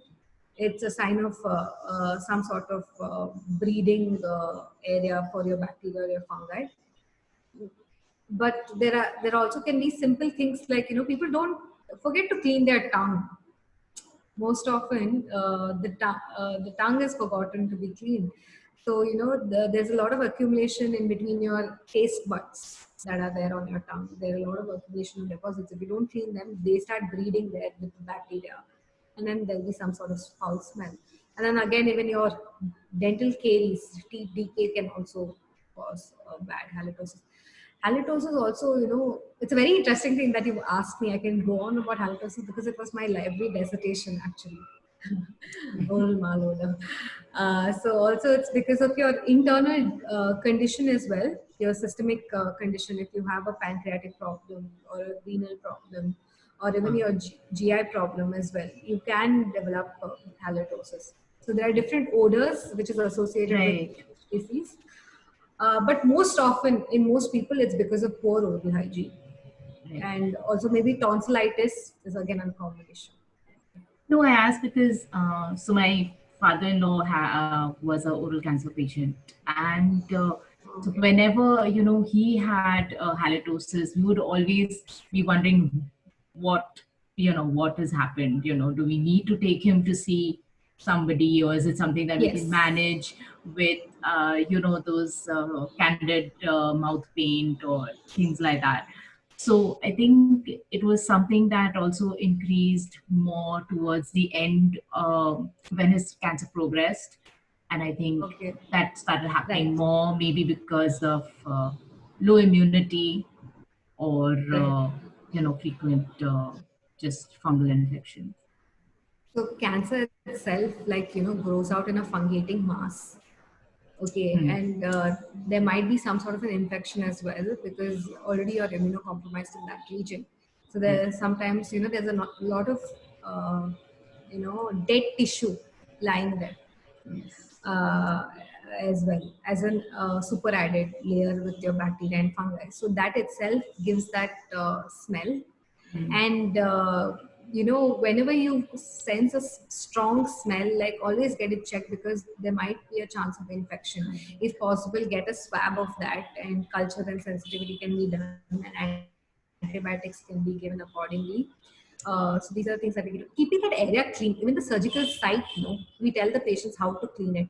Speaker 4: It's a sign of some sort of breeding area for your bacteria or your fungi. But there also can be simple things like people don't forget to clean their tongue. Most often the tongue is forgotten to be cleaned. So there's a lot of accumulation in between your taste buds that are there on your tongue. There are a lot of accumulation of deposits. If you don't clean them, they start breeding there with the bacteria, and then there'll be some sort of foul smell. And then again, even your dental caries, teeth decay can also cause bad halitosis. Halitosis also, it's a very interesting thing that you asked me. I can go on about halitosis because it was my library dissertation actually. Oral malodor. So also it's because of your internal condition as well, your systemic condition. If you have a pancreatic problem or a renal problem, or even your GI problem as well, you can develop halitosis. So there are different odors which is associated
Speaker 5: Right.
Speaker 4: with disease. But most often, in most people, it's because of poor oral hygiene.
Speaker 5: Right.
Speaker 4: And also maybe tonsillitis is again a combination.
Speaker 5: No, I asked because so my father-in-law was a oral cancer patient, and so
Speaker 4: Okay.
Speaker 5: whenever he had halitosis, we would always be wondering what what has happened. Do we need to take him to see somebody, or is it something that we can
Speaker 4: Yes.
Speaker 5: manage with those candid mouth paint or things like that? So I think it was something that also increased more towards the end when his cancer progressed. And I think
Speaker 4: Okay.
Speaker 5: that started happening
Speaker 4: Right.
Speaker 5: more maybe because of low immunity or
Speaker 4: Right.
Speaker 5: frequent just fungal infections.
Speaker 4: So cancer itself, like grows out in a fungating mass. Okay,
Speaker 5: Hmm.
Speaker 4: and there might be some sort of an infection as well because already you're immunocompromised in that region. So
Speaker 5: Right.
Speaker 4: there sometimes there's a lot of dead tissue lying there
Speaker 5: Yes.
Speaker 4: uh, as well as an super added layer with your bacteria and fungi. So that itself gives that smell.
Speaker 5: Hmm.
Speaker 4: And whenever you sense a strong smell, like always get it checked because there might be a chance of infection. If possible, get a swab of that, and culture and sensitivity can be done, and antibiotics can be given accordingly. So these are the things that we do. Keeping that area clean, even the surgical site, we tell the patients how to clean it.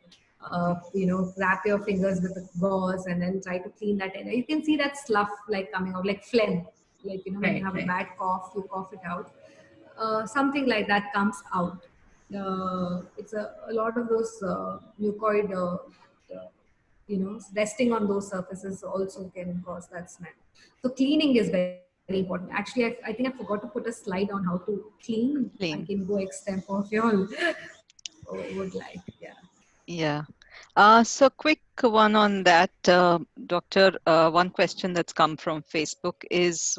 Speaker 4: Wrap your fingers with the gauze and then try to clean that area. You can see that slough like coming out, like phlegm. Like when you
Speaker 5: Right.
Speaker 4: have a
Speaker 5: Right.
Speaker 4: bad cough, you cough it out. Something like that comes out. It's a lot of those mucoid, resting on those surfaces also can cause that smell. So cleaning is very important. Actually, I think I forgot to put a slide on how to clean. I
Speaker 1: Clean.
Speaker 4: can go extempo if you all would like. Yeah.
Speaker 1: Yeah. So quick one on that, Doctor. One question that's come from Facebook is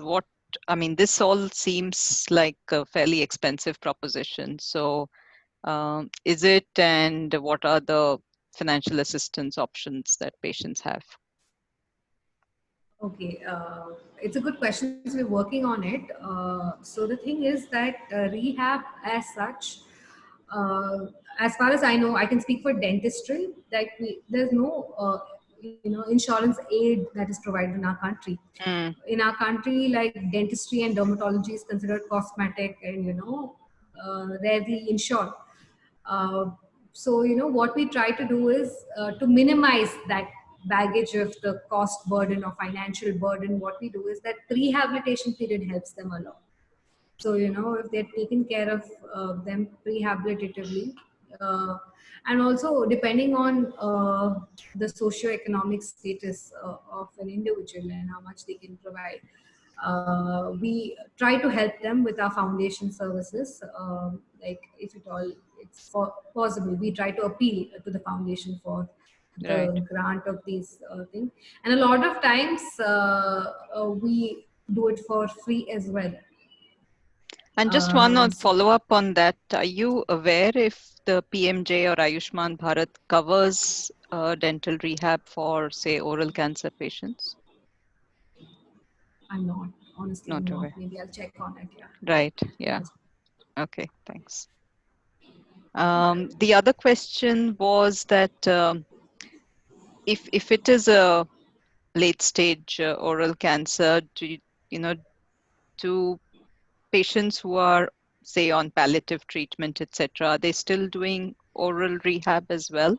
Speaker 1: I mean, this all seems like a fairly expensive proposition. So is it, and what are the financial assistance options that patients have?
Speaker 4: Okay, it's a good question. So we're working on it. So the thing is that rehab, as such, as far as I know, I can speak for dentistry. That there's no, insurance aid that is provided in our country.
Speaker 1: Mm,
Speaker 4: In our country, like dentistry and dermatology is considered cosmetic and rarely insured. Uh, so what we try to do is to minimize that baggage of the cost burden or financial burden. What we do is that rehabilitation period helps them a lot. So if they're taken care of them rehabilitatively, uh, and also depending on the socio-economic status of an individual and how much they can provide, we try to help them with our foundation services. Like if at all it's possible, we try to appeal to the foundation for
Speaker 1: right.
Speaker 4: the grant of these things. And a lot of times we do it for free as well.
Speaker 1: And just one on
Speaker 4: So
Speaker 1: follow up on that. Are you aware if the PMJ or Ayushman Bharat covers dental rehab for, say, oral cancer patients?
Speaker 4: I'm not, honestly
Speaker 1: Not
Speaker 4: not.
Speaker 1: aware.
Speaker 4: Maybe I'll check on it. Yeah.
Speaker 1: Right. Yeah.
Speaker 4: Yes.
Speaker 1: Okay. Thanks. The other question was that if it is a late stage oral cancer, you know do patients who are, say, on palliative treatment, etc., are they still doing oral rehab as well,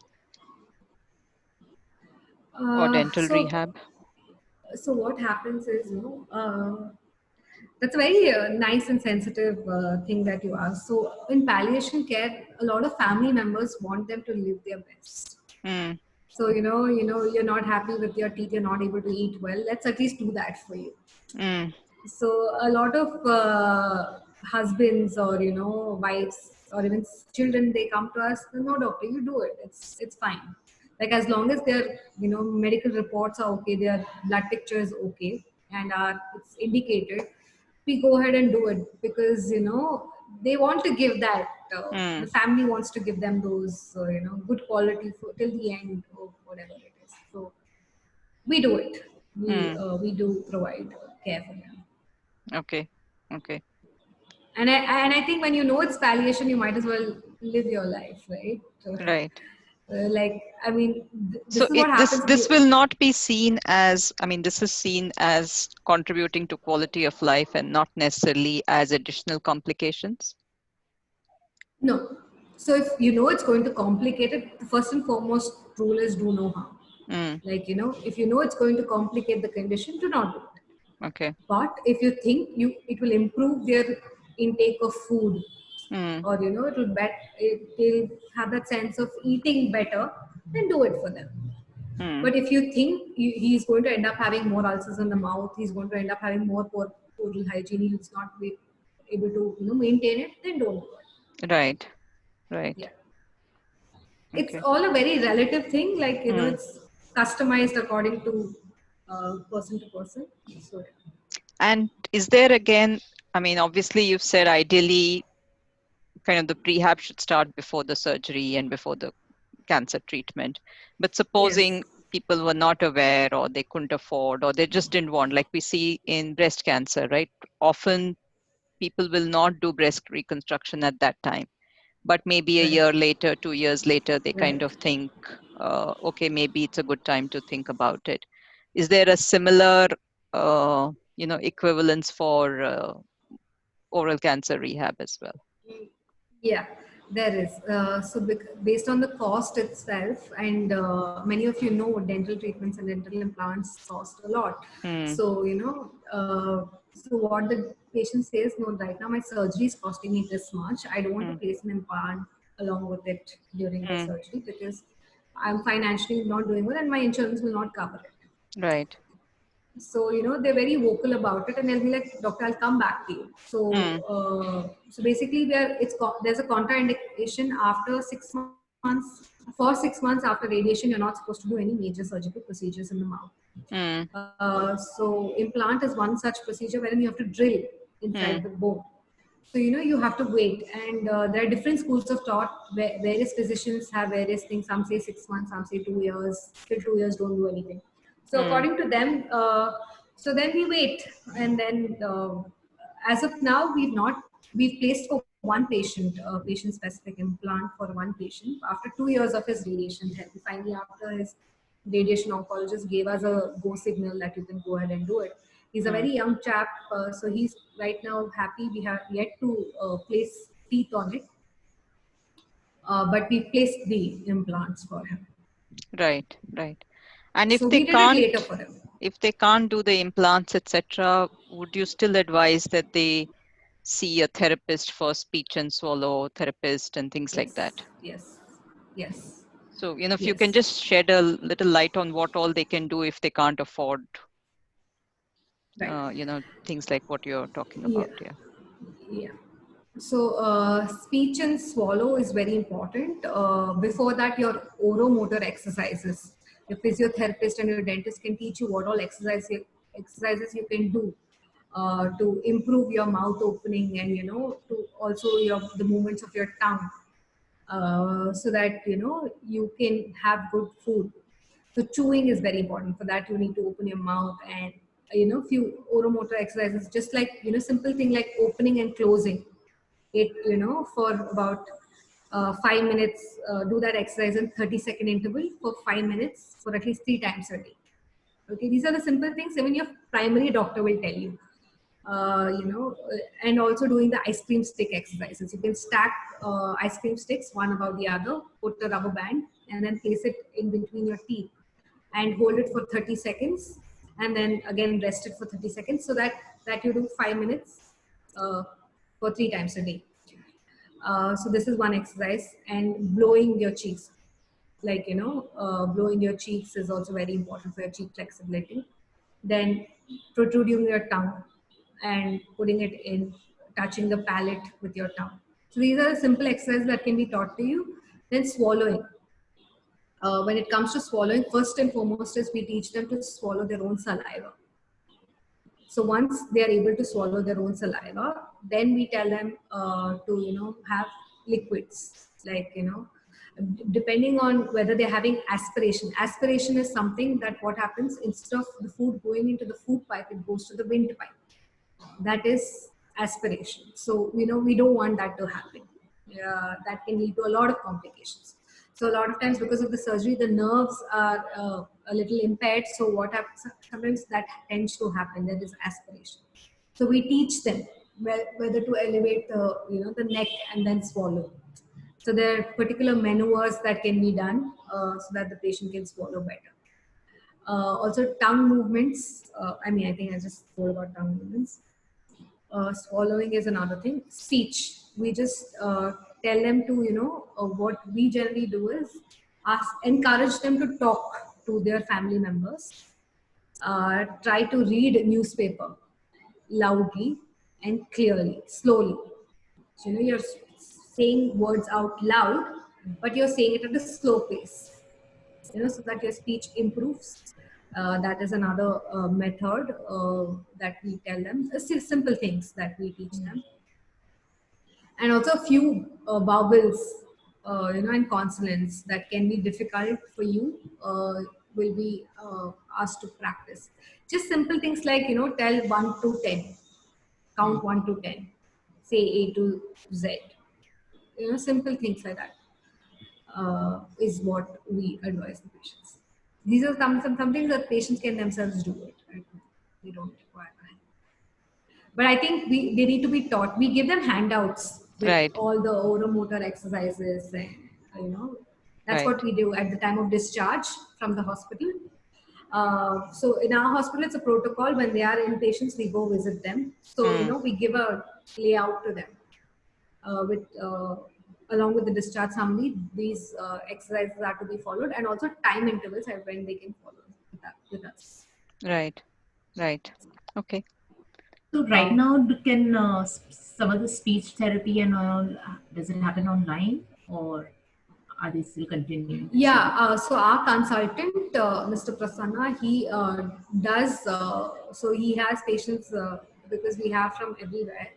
Speaker 1: or
Speaker 4: Uh,
Speaker 1: dental
Speaker 4: so
Speaker 1: rehab?
Speaker 4: so what happens is that's a very nice and sensitive thing that you ask. So in palliation care, a lot of family members want them to live their best.
Speaker 1: Mm,
Speaker 4: So you're not happy with your teeth, you're not able to eat well. Let's at least do that for you.
Speaker 1: mm,
Speaker 4: So a lot of husbands or wives or even children, they come to us, no doctor, you do it, it's fine. Like as long as their medical reports are okay, their blood picture is okay, and it's indicated, we go ahead and do it because they want to give that, the
Speaker 1: mm,
Speaker 4: family wants to give them those good quality for till the end of whatever it is. So we do it. We
Speaker 1: mm.
Speaker 4: we do provide care for them.
Speaker 1: Okay. Okay.
Speaker 4: And I think when you know it's palliation, you might as well live your life, right?
Speaker 1: Right.
Speaker 4: Like, I mean, this
Speaker 1: So
Speaker 4: is what happens.
Speaker 1: this will not be seen as, I mean, this is seen as contributing to quality of life and not necessarily as additional complications.
Speaker 4: No. So if you know it's going to complicate it, the first and foremost rule is do no harm.
Speaker 1: Mm,
Speaker 4: Like, if you know it's going to complicate the condition, do not do it.
Speaker 1: okay.
Speaker 4: But if you think it will improve their intake of food,
Speaker 1: Mm,
Speaker 4: or they'll have that sense of eating better, then do it for them.
Speaker 1: mm,
Speaker 4: But if you think he's going to end up having more ulcers in the mouth, he's going to end up having more poor oral hygiene, he's not be able to maintain it, then don't do it.
Speaker 1: right. Right.
Speaker 4: Yeah. It's
Speaker 1: Okay.
Speaker 4: all a very relative thing. Like,
Speaker 1: Mm.
Speaker 4: it's customized according to person to person. So, yeah.
Speaker 1: And is there again, I mean, obviously you've said ideally kind of the prehab should start before the surgery and before the cancer treatment. But supposing
Speaker 4: Yes.
Speaker 1: people were not aware or they couldn't afford or they just didn't want, like we see in breast cancer, right? Often people will not do breast reconstruction at that time. But maybe a
Speaker 4: Right.
Speaker 1: year later, 2 years later, they kind
Speaker 4: Right.
Speaker 1: of think, okay, maybe it's a good time to think about it. Is there a similar, equivalence for oral cancer rehab as well?
Speaker 4: Yeah, there is. Based on the cost itself, and many of you know dental treatments and dental implants cost a lot.
Speaker 1: Hmm.
Speaker 4: So, so what the patient says, no, right now my surgery is costing me this much. I don't want to place an implant along with it during the surgery because I'm financially not doing well and my insurance will not cover it.
Speaker 1: Right.
Speaker 4: So they're very vocal about it, and they'll be like, doctor, I'll come back to you. So so basically there's a contraindication after 6 months. For 6 months after radiation, you're not supposed to do any major surgical procedures in the mouth.
Speaker 1: Hmm.
Speaker 4: So implant is one such procedure wherein you have to drill inside the bone. So you have to wait, and there are different schools of thought where various physicians have various things. Some say 6 months, some say 2 years. Till 2 years, don't do anything. So according to them, so then we wait, and then as of now, we've placed for one patient, patient specific implant for one patient after 2 years of his radiation therapy. Finally, after his radiation oncologist gave us a go signal that you can go ahead and do it. He's a very young chap, so he's right now happy. We have yet to place teeth on it, but we placed the implants for him.
Speaker 1: Right. Right. And
Speaker 4: So we did it later for him.
Speaker 1: if they can't do the implants, etc., would you still advise that they see a therapist for speech and swallow therapist and things like that?
Speaker 4: Yes. Yes.
Speaker 1: So, if you
Speaker 4: Yes.
Speaker 1: can just shed a little light on what all they can do if they can't afford,
Speaker 4: Right.
Speaker 1: things like what you're talking about. Yeah.
Speaker 4: Yeah. So speech and swallow is very important. Before that, your oromotor exercises. Your physiotherapist and your dentist can teach you what all exercises you can do to improve your mouth opening, and to also the movements of your tongue, so that you can have good food. So chewing is very important. For that, you need to open your mouth, and few oromotor exercises, just like simple thing like opening and closing it, for about 5 minutes. Do that exercise in 30-second interval for 5 minutes for at least 3 times a day. Okay, these are the simple things even your primary doctor will tell you. And also doing the ice cream stick exercises. You can stack ice cream sticks one above the other, put a rubber band, and then place it in between your teeth and hold it for 30 seconds, and then again rest it for 30 seconds, so that you do 5 minutes for 3 times a day. So this is one exercise. And blowing your cheeks, like blowing your cheeks is also very important for your cheek flexibility. Then protruding your tongue and putting it in, touching the palate with your tongue. So these are the simple exercises that can be taught to you. Then swallowing. When it comes to swallowing, first and foremost is we teach them to swallow their own saliva. So once they are able to swallow their own saliva, then we tell them to have liquids, like depending on whether they're having aspiration. Aspiration is something that what happens, instead of the food going into the food pipe, it goes to the windpipe. That is aspiration. So, we don't want that to happen. That can lead to a lot of complications. So a lot of times because of the surgery, the nerves are a little impaired. So what happens, sometimes that tends to happen. There is aspiration. So we teach them whether to elevate the neck and then swallow. So there are particular maneuvers that can be done so that the patient can swallow better. Also tongue movements. I think I just told about tongue movements. Swallowing is another thing. Speech. We just tell them to, what we generally do is encourage them to talk to their family members. Try to read newspaper loudly and clearly, slowly. So, you're saying words out loud, but you're saying it at a slow pace, so that your speech improves. That is another method that we tell them. Simple things that we teach them. And also a few vowels, and consonants that can be difficult for you will be asked to practice. Just simple things like, tell 1 to 10, count 1 to 10, say A to Z. Simple things like that is what we advise the patients. These are some things that patients can themselves do it. Right? They don't require help. But I think they need to be taught. We give them handouts with
Speaker 1: Right.
Speaker 4: all the oromotor exercises, and that's
Speaker 1: Right.
Speaker 4: what we do at the time of discharge from the hospital. So in our hospital, it's a protocol. When they are inpatients, we go visit them. So we give a layout to them with along with the discharge summary. These exercises are to be followed, and also time intervals when they can follow with us.
Speaker 1: Right. Right. Okay.
Speaker 5: So right now, can some of the speech therapy and all, does it happen online, or are they still continuing?
Speaker 4: Yeah, so our consultant, Mr. Prasanna, he does, so he has patients because we have from everywhere.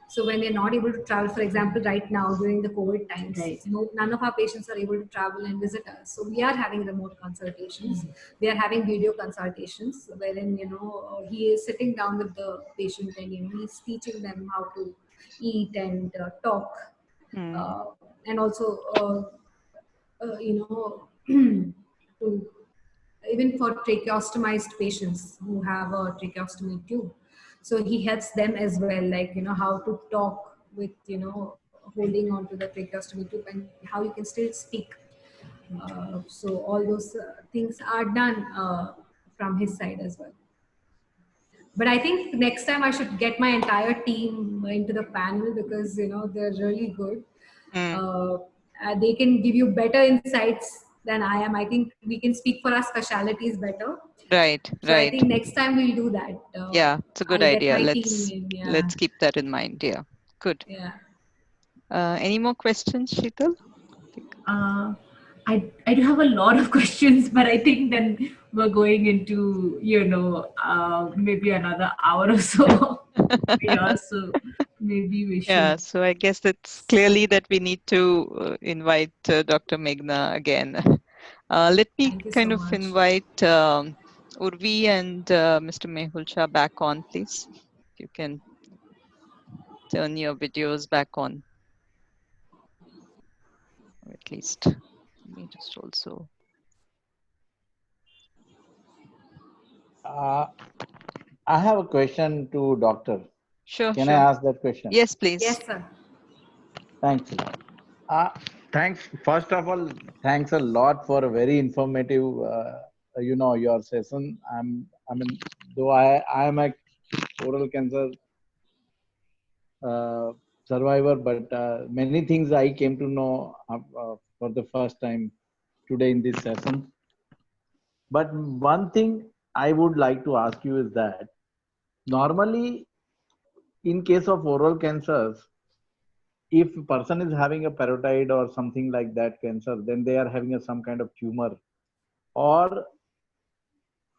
Speaker 4: So when they're not able to travel, for example, right now during the COVID times,
Speaker 5: Right.
Speaker 4: none of our patients are able to travel and visit us. So we are having remote consultations. We are having video consultations wherein, he is sitting down with the patient and, he's teaching them how to eat and talk. And also, to even for tracheostomized patients who have a tracheostomy tube. So he helps them as well, like, how to talk with, holding on to the tracheostomy tube and how you can still speak. So all those things are done from his side as well. But I think next time I should get my entire team into the panel because, they're really good. They can give you better insights than I am. I think we can speak for our specialties better.
Speaker 1: Right.
Speaker 4: So I
Speaker 1: Right.
Speaker 4: think next time we'll do that.
Speaker 1: Yeah, it's a good
Speaker 4: I'll get
Speaker 1: idea.
Speaker 4: my team in, yeah.
Speaker 1: Let's keep that in mind. Yeah. Good.
Speaker 4: Yeah.
Speaker 1: Any more questions, Sheetal?
Speaker 5: I do have a lot of questions, but I think then we're going into, maybe another hour or so. Yeah, so maybe we should.
Speaker 1: Yeah, so I guess it's clearly that we need to invite Dr. Meghna again. Let me
Speaker 4: Thank you
Speaker 1: kind
Speaker 4: so
Speaker 1: of
Speaker 4: much.
Speaker 1: invite Urvi and Mr. Mehul Shah back on, please. If you can turn your videos back on. Or at least, let me just also.
Speaker 3: I have a question to doctor.
Speaker 1: Sure,
Speaker 3: Can
Speaker 1: sure.
Speaker 3: I ask that question?
Speaker 1: Yes, please.
Speaker 4: Yes, sir.
Speaker 3: Thank you. Thanks. First of all, thanks a lot for a very informative, your session. Though I am a oral cancer survivor, but many things I came to know for the first time today in this session. But one thing I would like to ask you is that normally, in case of oral cancers, if a person is having a parotid or something like that cancer, then they are having some kind of tumor, or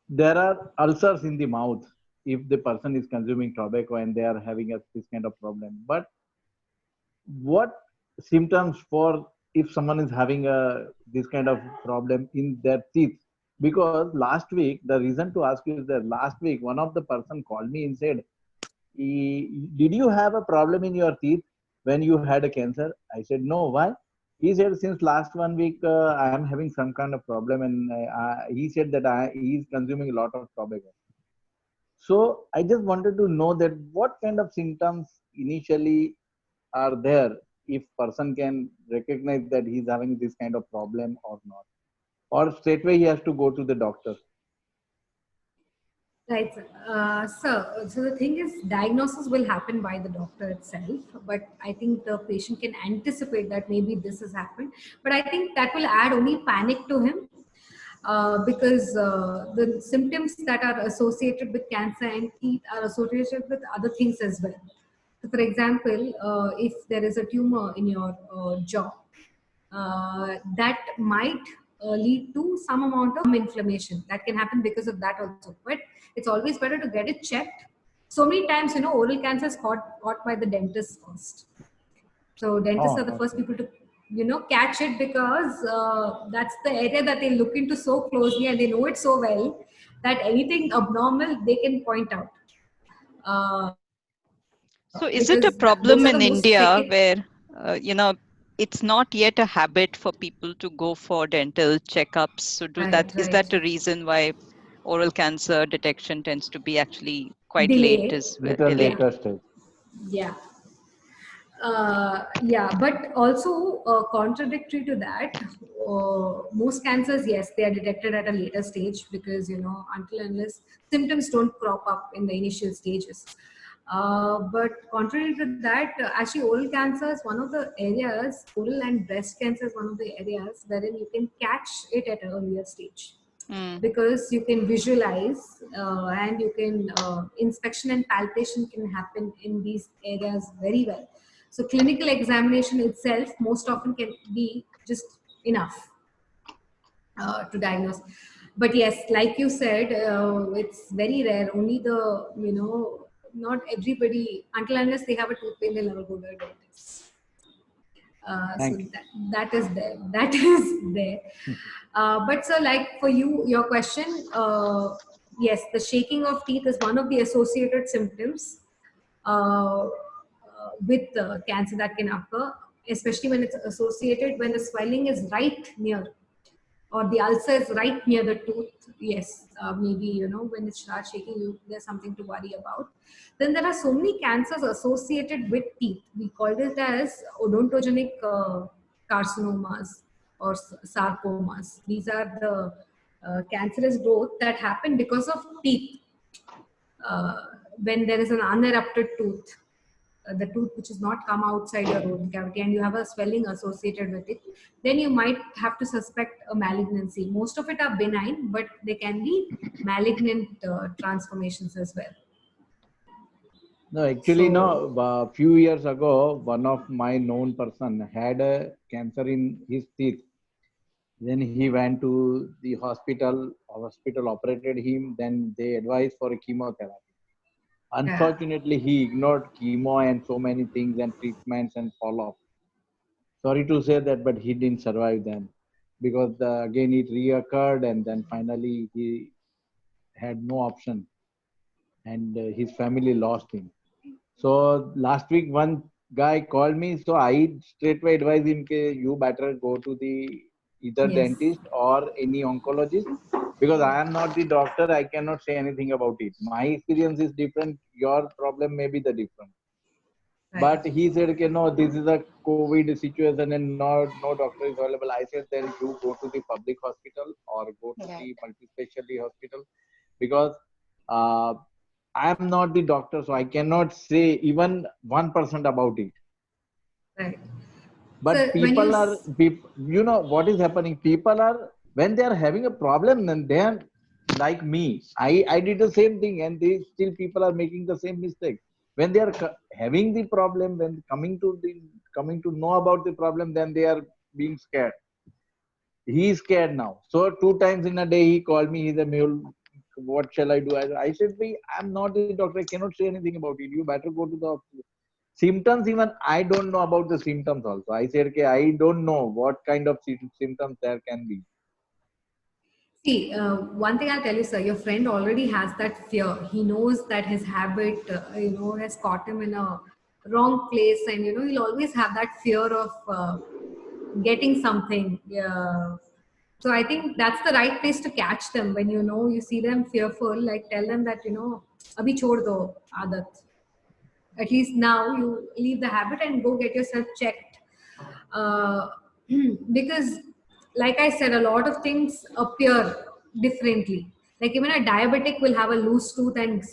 Speaker 3: there are ulcers in the mouth if the person is consuming tobacco and they are having this kind of problem. But what symptoms for if someone is having this kind of problem in their teeth? Because last week, the reason to ask you is that last week one of the person called me and said did you have a problem in your teeth when you had a cancer? I said, no. Why? He said, since last 1 week, I am having some kind of problem. And he said that he is consuming a lot of tobacco. So I just wanted to know that what kind of symptoms initially are there if person can recognize that he's having this kind of problem or not, or straightway he has to go to the doctor.
Speaker 4: Right, sir. So the thing is, diagnosis will happen by the doctor itself, but I think the patient can anticipate that maybe this has happened. But I think that will add only panic to him, because the symptoms that are associated with cancer and teeth are associated with other things as well. So, for example, if there is a tumor in your jaw, that might lead to some amount of inflammation that can happen because of that also. But it's always better to get it checked. So many times, oral cancer is caught by the dentist first. So dentists are the first
Speaker 3: Okay.
Speaker 4: people to, catch it, because that's the area that they look into so closely and they know it so well that anything abnormal they can point out. Uh,
Speaker 1: So is it
Speaker 4: because
Speaker 1: a
Speaker 4: those
Speaker 1: problem
Speaker 4: are the
Speaker 1: in
Speaker 4: most
Speaker 1: India
Speaker 4: second.
Speaker 1: where, it's not yet a habit for people to go for dental checkups? So is
Speaker 4: Right.
Speaker 1: that a reason why oral cancer detection tends to be actually quite late
Speaker 4: Delay.
Speaker 1: as well,
Speaker 3: Little
Speaker 1: delayed?
Speaker 3: later stage.
Speaker 4: Yeah. Yeah, but also contradictory to that, most cancers, yes, they are detected at a later stage, because until unless symptoms don't crop up in the initial stages. But contrary to that, actually, oral cancer is one of the areas. Oral and breast cancer is one of the areas wherein you can catch it at an earlier stage,
Speaker 1: Mm.
Speaker 4: because you can visualize, and you can inspection and palpation can happen in these areas very well. So clinical examination itself most often can be just enough to diagnose. But yes, like you said, it's very rare. Only not everybody, until unless they have a tooth pain, they'll never go to a dentist. So
Speaker 3: Thank you.
Speaker 4: that is there. That is there. But so, like for you, your question, yes, the shaking of teeth is one of the associated symptoms with cancer that can occur, especially when it's associated when the swelling is right near, or the ulcer is right near the tooth. Yes, maybe when it starts shaking, there's something to worry about. Then there are so many cancers associated with teeth. We call it as odontogenic carcinomas or sarcomas. These are the cancerous growth that happen because of teeth. uh, when there is an unerupted tooth, the tooth which is not come outside your oral cavity, and you have a swelling associated with it, then you might have to suspect a malignancy. Most of it are benign, but they can be malignant transformations as well.
Speaker 3: No, actually,
Speaker 4: So,
Speaker 3: no. A few years ago, one of my known person had a cancer in his teeth. Then he went to the hospital. Hospital operated him. Then they advised for a chemotherapy.
Speaker 4: yeah.
Speaker 3: Unfortunately, he ignored chemo and so many things and treatments and follow-up. Sorry to say that, but he didn't survive then, because again it reoccurred, and then finally he had no option, and his family lost him. So last week one guy called me, so I straightway advised him, "Okay, you better go to the either
Speaker 4: Yes.
Speaker 3: dentist or any oncologist, because I am not the doctor. I cannot say anything about it. My experience is different. Your problem may be the different."
Speaker 4: Right.
Speaker 3: But he said, okay, no, this is a COVID situation and no doctor is available. I said, then you go to the public hospital or go to
Speaker 2: Right.
Speaker 3: the multi-specialty hospital, because uh, I am not the doctor, so I cannot say even 1% about it.
Speaker 4: Right. So
Speaker 3: But
Speaker 4: when you
Speaker 3: people are, you know what is happening? People are, when they are having a problem, then they are like me. I did the same thing, and they still people are making the same mistake. When they are having the problem, when coming to know about the problem, then they are being scared. He is scared now. So 2 times in a day he called me. He's a mule. What shall I do? I said, I'm not the doctor. I cannot say anything about it. You better go to the symptoms. Even I don't know about the symptoms also. I said, okay, I don't know what kind of symptoms there can be.
Speaker 4: See, one thing I'll tell you, sir, your friend already has that fear. He knows that his habit, has caught him in a wrong place, and he'll always have that fear of getting something. So I think that's the right place to catch them when you see them fearful. Like tell them that abhi chhod do aadat. At least now you leave the habit and go get yourself checked. uh, because like I said, a lot of things appear differently. Like even a diabetic will have a loose tooth and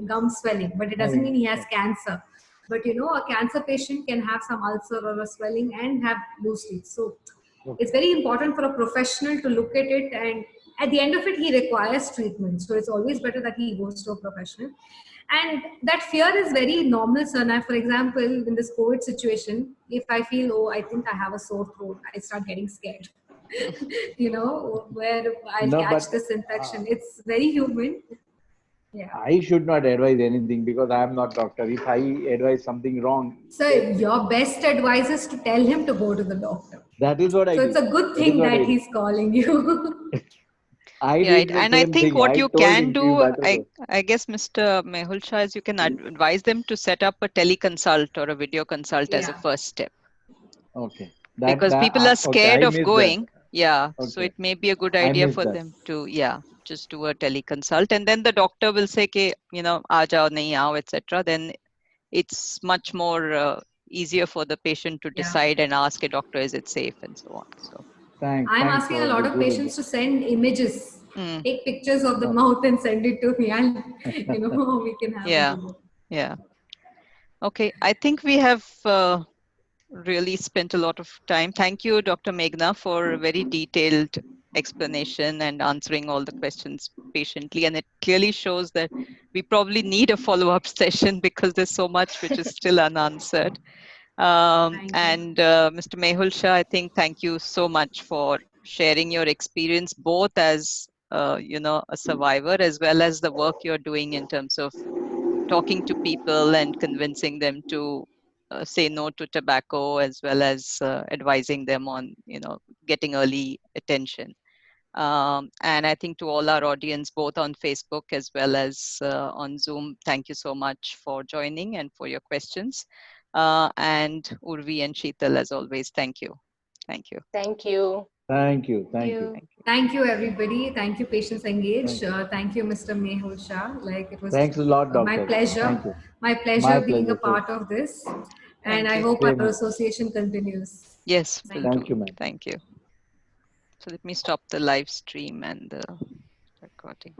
Speaker 4: gum swelling, but it doesn't mean he has cancer. But a cancer patient can have some ulcer or a swelling and have loose teeth. So it's very important for a professional to look at it, and at the end of it he requires treatment, so it's always better that he goes to a professional. And that fear is very normal, sir. Now, for example, in this COVID situation, if I feel, oh, I think I have a sore throat, I start getting scared. Where I'll
Speaker 3: No,
Speaker 4: catch
Speaker 3: but,
Speaker 4: this infection. It's very human. Yeah.
Speaker 3: I should not advise anything because I am not doctor. If I advise something wrong,
Speaker 4: So your best advice is to tell him to go to the doctor.
Speaker 3: that is what I
Speaker 4: So
Speaker 3: did.
Speaker 4: it's a good
Speaker 3: That is
Speaker 4: thing
Speaker 3: what I
Speaker 4: that
Speaker 3: did.
Speaker 4: he's calling you.
Speaker 3: I
Speaker 1: Yeah,
Speaker 3: did the
Speaker 1: and I
Speaker 3: same
Speaker 1: think
Speaker 3: thing.
Speaker 1: what
Speaker 3: I
Speaker 1: you
Speaker 3: told
Speaker 1: can
Speaker 3: him, you
Speaker 1: do,
Speaker 3: better
Speaker 1: I,
Speaker 3: go.
Speaker 1: I guess, Mr. Mehul Shah, is you can advise them to set up a teleconsult or a video consult as a
Speaker 4: Yeah.
Speaker 1: first step.
Speaker 3: Okay.
Speaker 1: Because people are
Speaker 3: Okay,
Speaker 1: scared
Speaker 3: I
Speaker 1: of
Speaker 3: missed
Speaker 1: going.
Speaker 3: that.
Speaker 1: Yeah, so
Speaker 3: Okay.
Speaker 1: it may be a good
Speaker 3: I
Speaker 1: idea
Speaker 3: missed
Speaker 1: for
Speaker 3: that.
Speaker 1: them to, just do a teleconsult, and then the doctor will say, "Ke, aa jao, nahi aao," etc. Then it's much more easier for the patient to
Speaker 4: Yeah.
Speaker 1: decide and ask a doctor, is it safe, and so on. So,
Speaker 4: I'm
Speaker 3: Thanks
Speaker 4: asking a
Speaker 3: for
Speaker 4: lot
Speaker 3: the
Speaker 4: of
Speaker 3: good
Speaker 4: patients to send images,
Speaker 1: mm,
Speaker 4: take pictures of the
Speaker 3: Okay.
Speaker 4: mouth and send it to me. And we can have a
Speaker 1: yeah,
Speaker 4: video.
Speaker 1: yeah. Okay, I think we have really spent a lot of time. Thank you, Dr. Meghna, for a very detailed explanation and answering all the questions patiently. And it clearly shows that we probably need a follow-up session because there's so much which is still unanswered.
Speaker 4: Thank you.
Speaker 1: And Mr. Mehul Shah, I think thank you so much for sharing your experience, both as a survivor as well as the work you're doing in terms of talking to people and convincing them to say no to tobacco, as well as advising them on getting early attention. And I think to all our audience, both on Facebook as well as on Zoom, thank you so much for joining and for your questions. And Urvi and Sheetal, as always, thank you. Thank you.
Speaker 6: Thank you.
Speaker 3: Thank you. Thank you.
Speaker 1: Thank you.
Speaker 4: Thank you, everybody. Thank you, Patients Engaged. Thank you, Mr. Mehul Shah. Like it was
Speaker 3: Thanks a lot, doctor.
Speaker 4: my pleasure.
Speaker 3: Thank you.
Speaker 4: My pleasure
Speaker 3: My
Speaker 4: being a
Speaker 3: pleasure,
Speaker 4: part of this.
Speaker 1: Thank
Speaker 4: And I
Speaker 1: you.
Speaker 4: hope
Speaker 3: Same
Speaker 4: our
Speaker 3: here.
Speaker 4: association continues.
Speaker 1: Yes,
Speaker 4: Thank
Speaker 1: will
Speaker 3: Thank
Speaker 1: do.
Speaker 3: you, ma'am.
Speaker 1: Thank you. So let me stop the live stream and the recording.